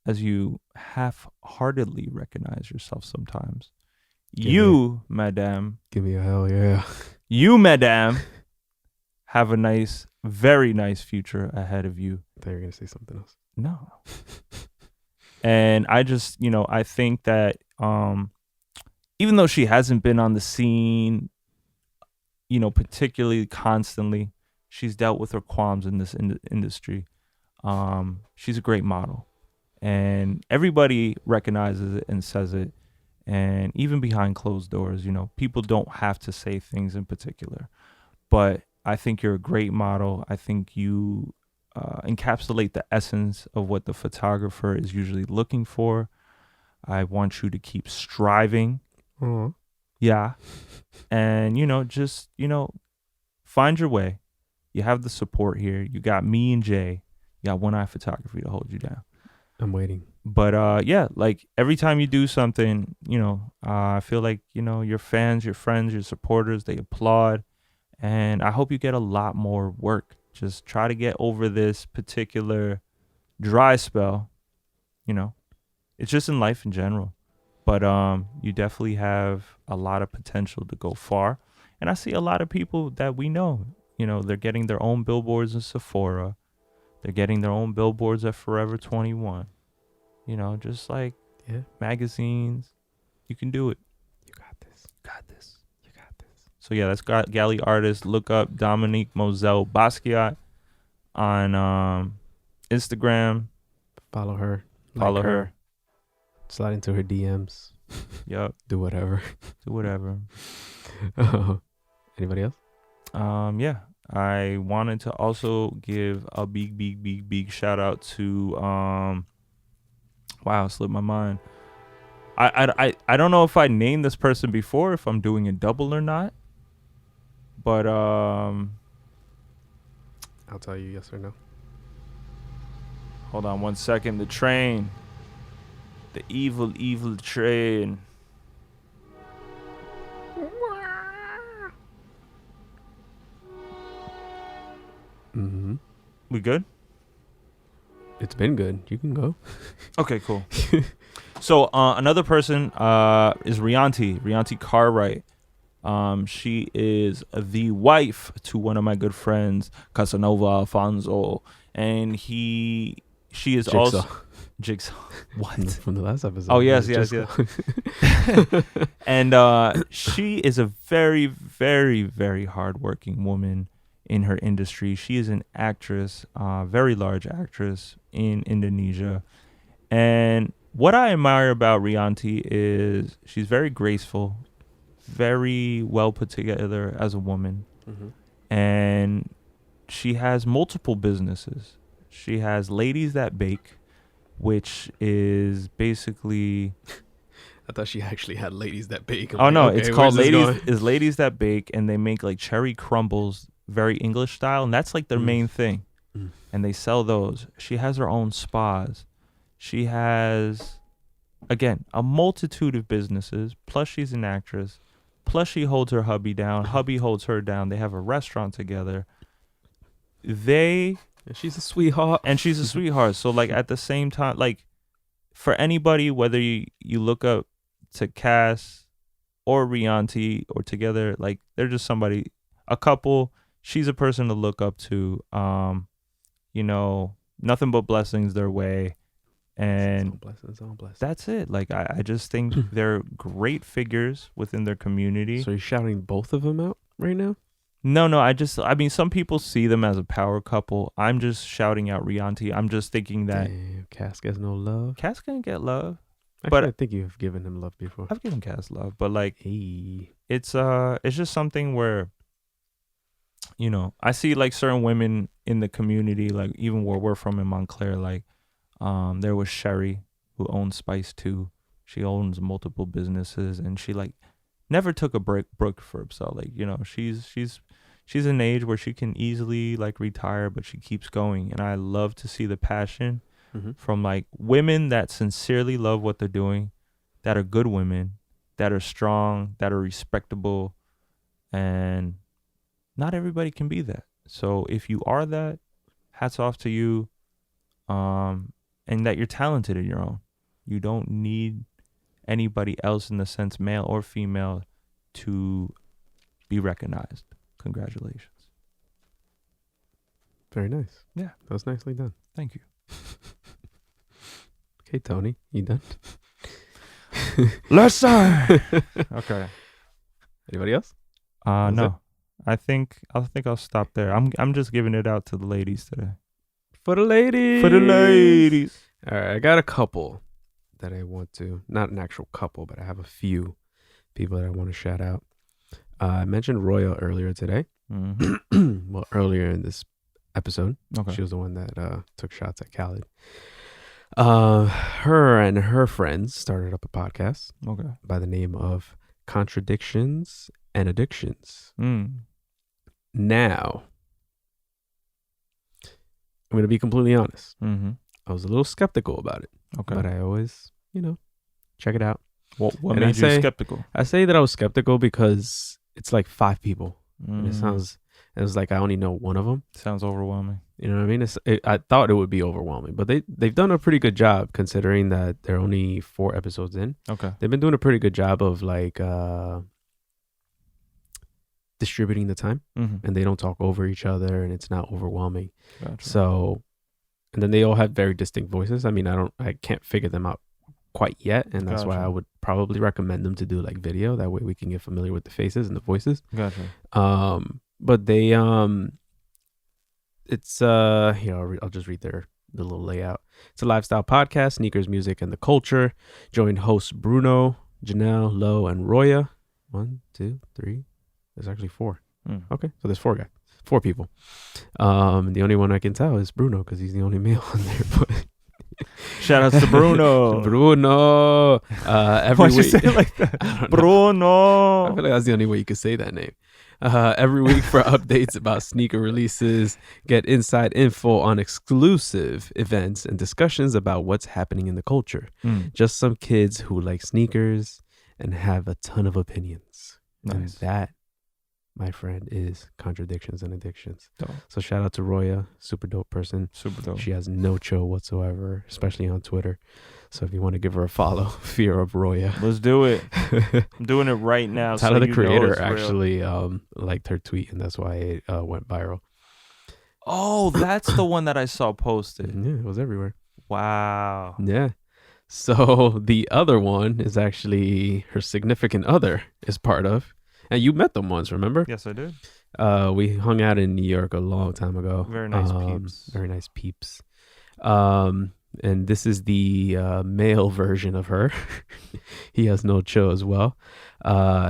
as you half-heartedly recognize yourself sometimes, madame. Give me a hell yeah. You, madame, have a very nice future ahead of you. I thought you were going to say something else. No. And I just, I think that even though she hasn't been on the scene, particularly constantly, she's dealt with her qualms in this industry. She's a great model. And everybody recognizes it and says it. And even behind closed doors, people don't have to say things in particular. But I think you're a great model. I think you encapsulate the essence of what the photographer is usually looking for. I want you to keep striving. Aww. Yeah. And, just, find your way. You have the support here. You got me and Jay. You got One Eye Photography to hold you down. I'm waiting. But yeah, like every time you do something, I feel like, your fans, your friends, your supporters, they applaud. And I hope you get a lot more work. Just try to get over this particular dry spell. It's just in life in general. But you definitely have a lot of potential to go far. And I see a lot of people that we know, they're getting their own billboards in Sephora. They're getting their own billboards at Forever 21. Just like magazines. You can do it. You got this. You got this. You got this. So yeah, that's Galley Artist. Look up Dominique Moselle Basquiat on Instagram. Follow her. Follow her. Slide into her DMs. Yup. Do whatever. Do whatever. Anybody else? Yeah. I wanted to also give a big shout out to wow, slipped my mind. I don't know if I named this person before, if I'm doing a double or not. But I'll tell you yes or no. Hold on 1 second. The train. The evil train. Mm-hmm. We good? It's been good. You can go. Okay, cool. So another person is Rihanna Cartwright. She is the wife to one of my good friends, Casanova Alfonso, and she is Jigsaw. also Jigsaw. What? From the last episode. Oh yes. And she is a very, very, very hardworking woman in her industry. She is an actress, very large actress in Indonesia. And what I admire about Rihanna is she's very graceful, very well put together as a woman. Mm-hmm. And she has multiple businesses. She has Ladies That Bake, which is basically... I thought she actually had Ladies That Bake. I'm like, okay, it's called Ladies That Bake, and they make like cherry crumbles, very English style, and that's like their main thing. And they sell those. She has her own spas. She has, again, a multitude of businesses, plus she's an actress, plus she holds her hubby down, hubby holds her down. They have a restaurant together. And she's a sweetheart. So like at the same time, like for anybody, whether you look up to Cass or Rihanna or together, like they're just a couple. She's a person to look up to. Nothing but blessings their way. And blessings. That's it. Like I just think they're great figures within their community. So you're shouting both of them out right now? No, I mean, some people see them as a power couple. I'm just shouting out Rihanna. I'm just thinking that Damn, Cass gets no love. Cass can get love. Actually, but I think you've given him love before. I've given Cass love, but like, hey, it's just something where, I see like certain women in the community, like even where we're from in Montclair, like, there was Sherry who owns Spice 2. She owns multiple businesses, and she like never took a break for herself. Like, she's an age where she can easily like retire, but she keeps going. And I love to see the passion from like women that sincerely love what they're doing, that are good women, that are strong, that are respectable. And not everybody can be that. So if you are that, hats off to you. And that you're talented in your own. You don't need anybody else in the sense, male or female, to be recognized. Congratulations. Very nice. Yeah. That was nicely done. Thank you. Okay, Tony, you done? Listen. Okay. Anybody else? No. I think I'll stop there. I'm just giving it out to the ladies today. For the ladies. All right, I got a couple that I want to, not an actual couple, but I have a few people that I want to shout out. I mentioned Roya earlier today. Mm-hmm. Well, earlier in this episode. Okay. She was the one that took shots at Khaled. Her and her friends started up a podcast by the name of Contradictions and Addictions. Now, I'm going to be completely honest. I was a little skeptical about it. But I always, check it out. What made you skeptical? I say that I was skeptical because it's like 5 people. And it And it was like I only know one of them. Sounds overwhelming. You know what I mean? I thought it would be overwhelming, but they've done a pretty good job considering that they're only 4 episodes in. Okay. They've been doing a pretty good job of like distributing the time, and they don't talk over each other, and it's not overwhelming. Gotcha. So, and then they all have very distinct voices. I mean, I can't figure them out quite yet, and that's why I would probably recommend them to do like video. That way we can get familiar with the faces and the voices. Gotcha. But they it's here, I'll just read the little layout. It's a lifestyle podcast, sneakers, music, and the culture. Join hosts Bruno, Janelle, Lo, and Roya. 1, 2, 3. There's actually 4. Okay, so there's 4 people. The only one I can tell is Bruno because he's the only male on there. But shout outs to Bruno. Bruno. Every Why'd you week, say it like that? Bruno. I feel like that's the only way you could say that name. Every week for updates about sneaker releases, get inside info on exclusive events and discussions about what's happening in the culture. Just some kids who like sneakers and have a ton of opinions. Nice. And that, my friend, is Contradictions and Addictions. Dope. So shout out to Roya, super dope person. Super dope. She has no chill whatsoever, especially on Twitter. So if you want to give her a follow, Fear of Roya. Let's do it. I'm doing it right now. Tyler, so the creator, it's actually liked her tweet, and that's why it went viral. Oh, that's the one that I saw posted. Yeah, it was everywhere. Wow. Yeah. So the other one is actually her significant other is part of. And you met them once, remember? Yes, I did. We hung out in New York a long time ago. Very nice peeps. Very nice peeps. And this is the male version of her. He has no chill as well.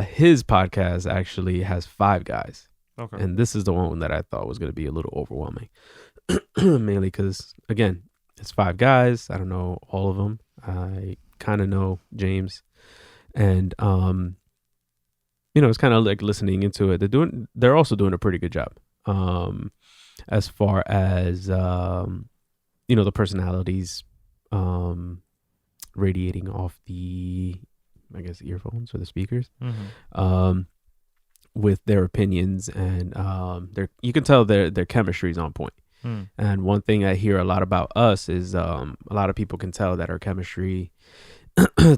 His podcast actually has 5 guys. Okay. And this is the one that I thought was going to be a little overwhelming. Mainly because, again, it's 5 guys. I don't know all of them. I kind of know James. And, it's kind of like listening into it. They're also doing a pretty good job. As far as, the personalities radiating off the, I guess, earphones or the speakers, with their opinions, and you can tell their chemistry is on point. And one thing I hear a lot about us is a lot of people can tell that our chemistry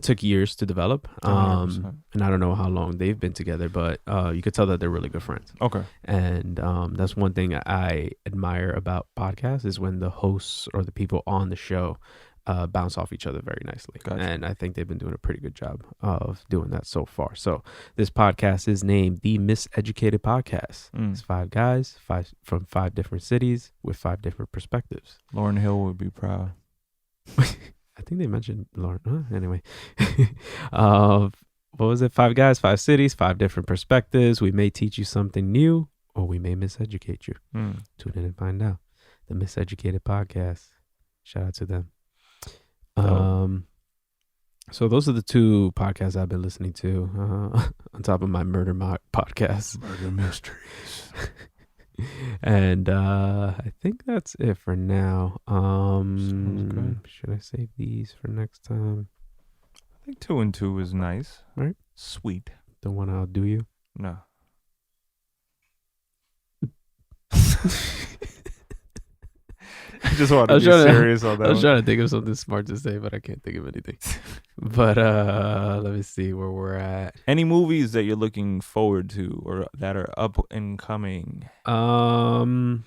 took years to develop. And I don't know how long they've been together, but you could tell that they're really good friends. Okay. And that's one thing I admire about podcasts is when the hosts or the people on the show bounce off each other very nicely. Gotcha. And I think they've been doing a pretty good job of doing that so far. So this podcast is named The Miseducated Podcast. It's 5 guys, 5 from 5 different cities with 5 different perspectives. Lauryn Hill would be proud. I think they mentioned Lauren. Anyway, what was it? 5 guys, 5 cities, 5 different perspectives. We may teach you something new, or we may miseducate you. Tune in and find out. The Miseducated Podcast. Shout out to them. So those are the 2 podcasts I've been listening to on top of my murder podcast. Murder mysteries. And I think that's it for now. Sounds good. Should I save these for next time? I think 2 and 2 is nice. All right. Sweet. Don't want to outdo you. No. I just want to be serious on that. I was trying to think of something smart to say, but I can't think of anything. But let me see where we're at. Any movies that you're looking forward to or that are up and coming? Not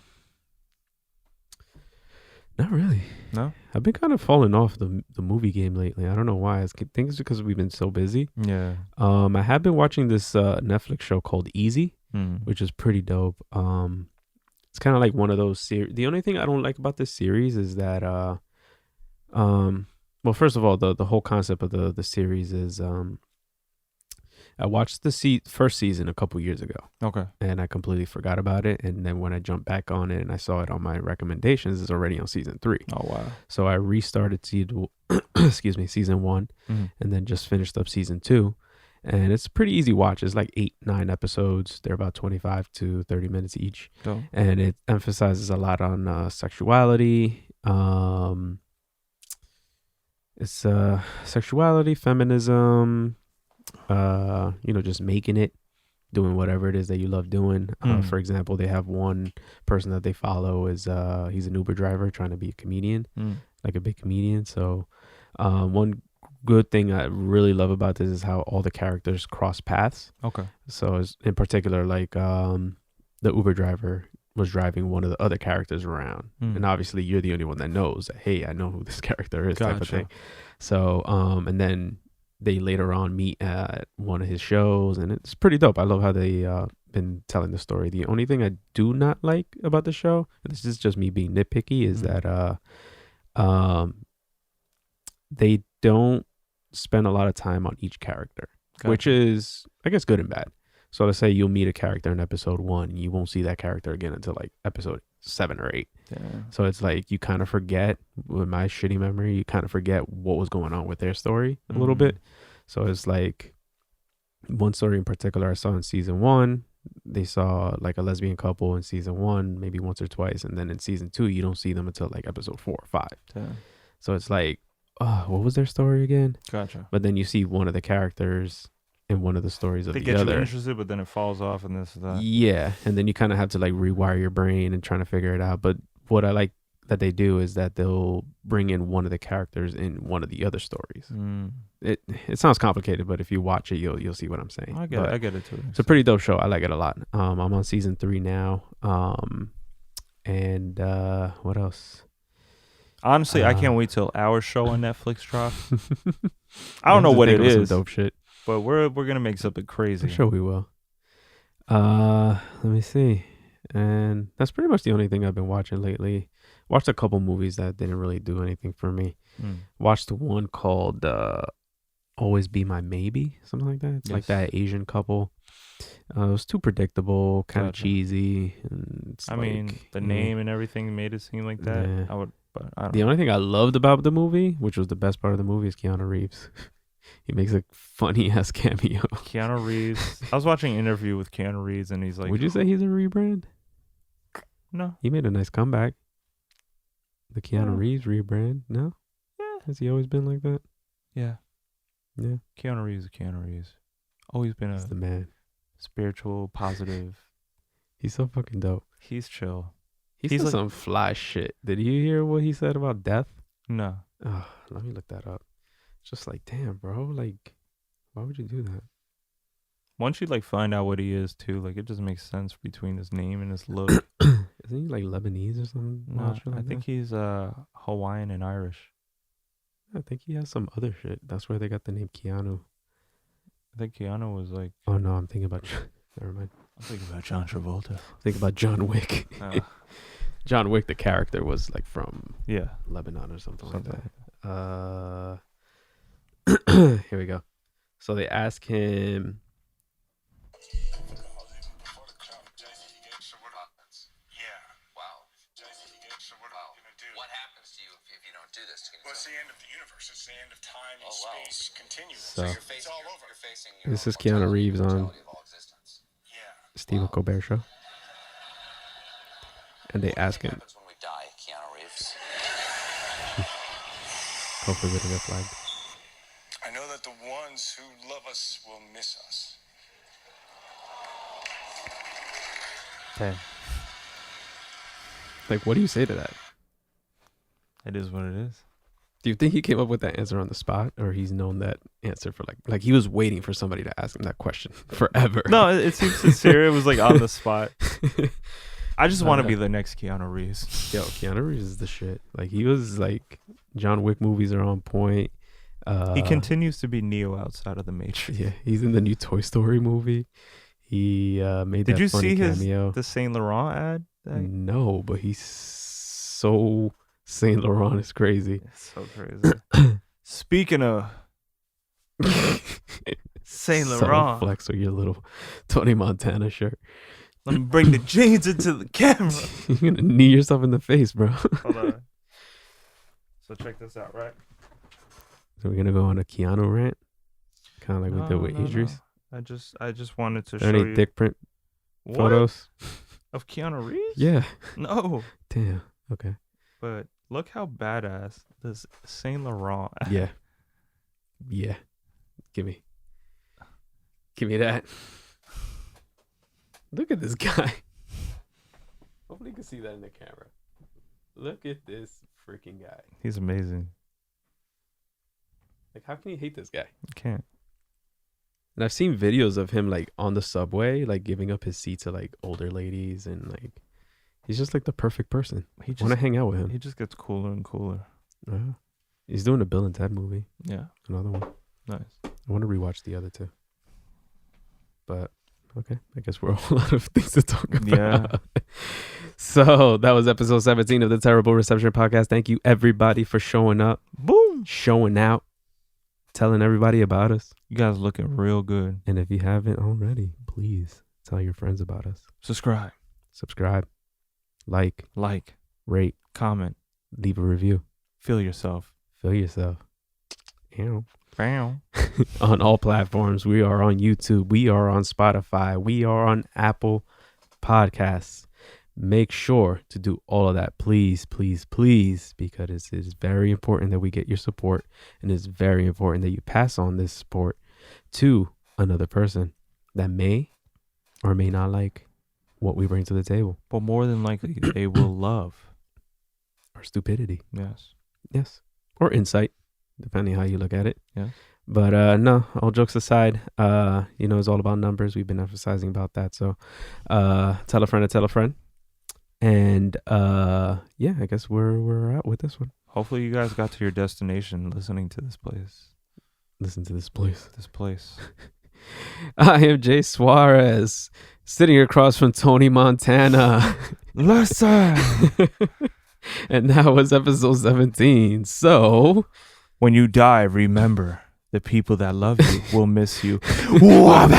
really. No? I've been kind of falling off the movie game lately. I don't know why. I think it's because we've been so busy. Yeah. I have been watching this Netflix show called Easy, which is pretty dope. It's kind of like one of those series. The only thing I don't like about this series is that, well, first of all, the whole concept of the series is, I watched the first season a couple years ago. Okay. And I completely forgot about it. And then when I jumped back on it and I saw it on my recommendations, it's already on season 3. Oh, wow. So I restarted season 1 and then just finished up season 2. And it's a pretty easy watch. It's like 8-9 episodes. They're about 25 to 30 minutes each. Dope. And it emphasizes a lot on sexuality. It's sexuality, feminism, just making it, doing whatever it is that you love doing. For example, they have one person that they follow is he's an Uber driver trying to be a comedian, like a big comedian. So one good thing I really love about this is how all the characters cross paths. Okay. So in particular, like the Uber driver was driving one of the other characters around, and obviously you're the only one that knows that, hey, I know who this character is, type of thing. So and then they later on meet at one of his shows, and it's pretty dope. I love how they been telling the story. The only thing I do not like about the show, this is just me being nitpicky, is that they don't spend a lot of time on each character, which is, I guess, good and bad. So let's say you'll meet a character in episode 1, and you won't see that character again until like episode 7 or 8. Yeah. So it's like you kind of forget, with my shitty memory, you kind of forget what was going on with their story a little bit. So it's like one story in particular I saw in season 1. They saw like a lesbian couple in season 1, maybe once or twice, and then in season 2 you don't see them until like episode 4 or 5. Yeah. So it's like, oh, what was their story again? Gotcha. But then you see one of the characters in one of the stories of they the get other. You interested, but then it falls off and this and that. Yeah, and then you kind of have to like rewire your brain and trying to figure it out. But what I like that they do is that they'll bring in one of the characters in one of the other stories. It sounds complicated, but if you watch it, you'll see what I'm saying. I get it too. It's a pretty dope show. I like it a lot. I'm on season 3 now. And what else? Honestly, I can't wait till our show on Netflix drops. I don't know what it is. Some dope shit. But we're gonna make something crazy. I'm sure we will. Let me see. And that's pretty much the only thing I've been watching lately. Watched a couple movies that didn't really do anything for me. Watched one called Always Be My Maybe, something like that. It's like that Asian couple. It was too predictable, kind of cheesy. And I mean, the name and everything made it seem like that. Yeah. But I don't the only thing I loved about the movie, which was the best part of the movie, is Keanu Reeves. He makes a funny ass cameo. Keanu Reeves. I was watching an interview with Keanu Reeves, and he's like, would you say he's a rebrand? No. He made a nice comeback. The Keanu Reeves rebrand. No? Yeah. Has he always been like that? Yeah. Yeah. Keanu Reeves is Keanu Reeves. Always been He's the man. Spiritual, positive. He's so fucking dope. He's chill. He's like some fly shit. Did you hear what he said about death? No. Oh, let me look that up. It's just like, damn, bro. Like, why would you do that? Once you like find out what he is too, like it just makes sense between his name and his look. Isn't he like Lebanese or something? No, I think he's Hawaiian and Irish. I think he has some other shit. That's where they got the name Keanu. I think Keanu was like. Oh no, I'm thinking about. Never mind. I'm thinking about John Travolta. Think about John Wick. John Wick, the character, was like from Lebanon or something like that. Here we go. So they ask him. What happens to you if you don't do this? Well, it's the end of the universe. It's the end of time and space continuum. So it's all over. This is Keanu Reeves on Stephen Colbert Show. And they ask him. What happens when we die, Keanu Reeves? Hopefully we don't get flagged. I know that the ones who love us will miss us. Okay. Like, what do you say to that? It is what it is. Do you think he came up with that answer on the spot, or he's known that answer for like he was waiting for somebody to ask him that question forever? No, it seems sincere. It was like on the spot. I just want to be the next Keanu Reeves. Yo, Keanu Reeves is the shit. Like, he was like, John Wick movies are on point. He continues to be Neo outside of the Matrix. Yeah, he's in the new Toy Story movie. He made that funny cameo. The Saint Laurent ad? No, but he's so Saint Laurent is crazy. It's so crazy. Speaking of Saint Laurent, flex with your little Tony Montana shirt. Let me bring the jeans into the camera. You're gonna knee yourself in the face, bro. Hold on. So check this out, right? So we're gonna go on a Keanu rant, kind of like we did with Idris. No. I just wanted to show you. Any dick print photos of Keanu Reeves? Yeah. No. Damn. Okay. But look how badass this Saint Laurent. Yeah. Yeah. Give me that. Look at this guy. Hopefully you can see that in the camera. Look at this freaking guy. He's amazing. Like, how can you hate this guy? You can't. And I've seen videos of him like on the subway, like giving up his seat to like older ladies, and like he's just like the perfect person. He Want to hang out with him. He just gets cooler and cooler. He's doing a Bill and Ted movie. Yeah. Another one. Nice. I want to rewatch the other two. But okay, I guess we're all out of things to talk about. Yeah. So that was episode 17 of the Terrible Reception Podcast. Thank you everybody for showing up. Boom. Showing out. Telling everybody about us. You guys looking real good. And if you haven't already, please tell your friends about us. Subscribe. Like. Rate. Comment. Leave a review. Feel yourself. Ew. Bow. On all platforms. We are on YouTube. We are on Spotify. We are on Apple Podcasts. Make sure to do all of that, please, because it is very important that we get your support, and it's very important that you pass on this support to another person that may or may not like what we bring to the table. But more than likely, they will love our stupidity. Yes. Or insight, depending how you look at it. Yeah. But no, all jokes aside, it's all about numbers. We've been emphasizing about that. So tell a friend to tell a friend. And I guess we're out with this one. Hopefully you guys got to your destination listening to this place. Listen to this place. This place. I am Jay Suarez, sitting across from Tony Montana. Listen. And that was episode 17. So when you die, remember the people that love you will miss you. One.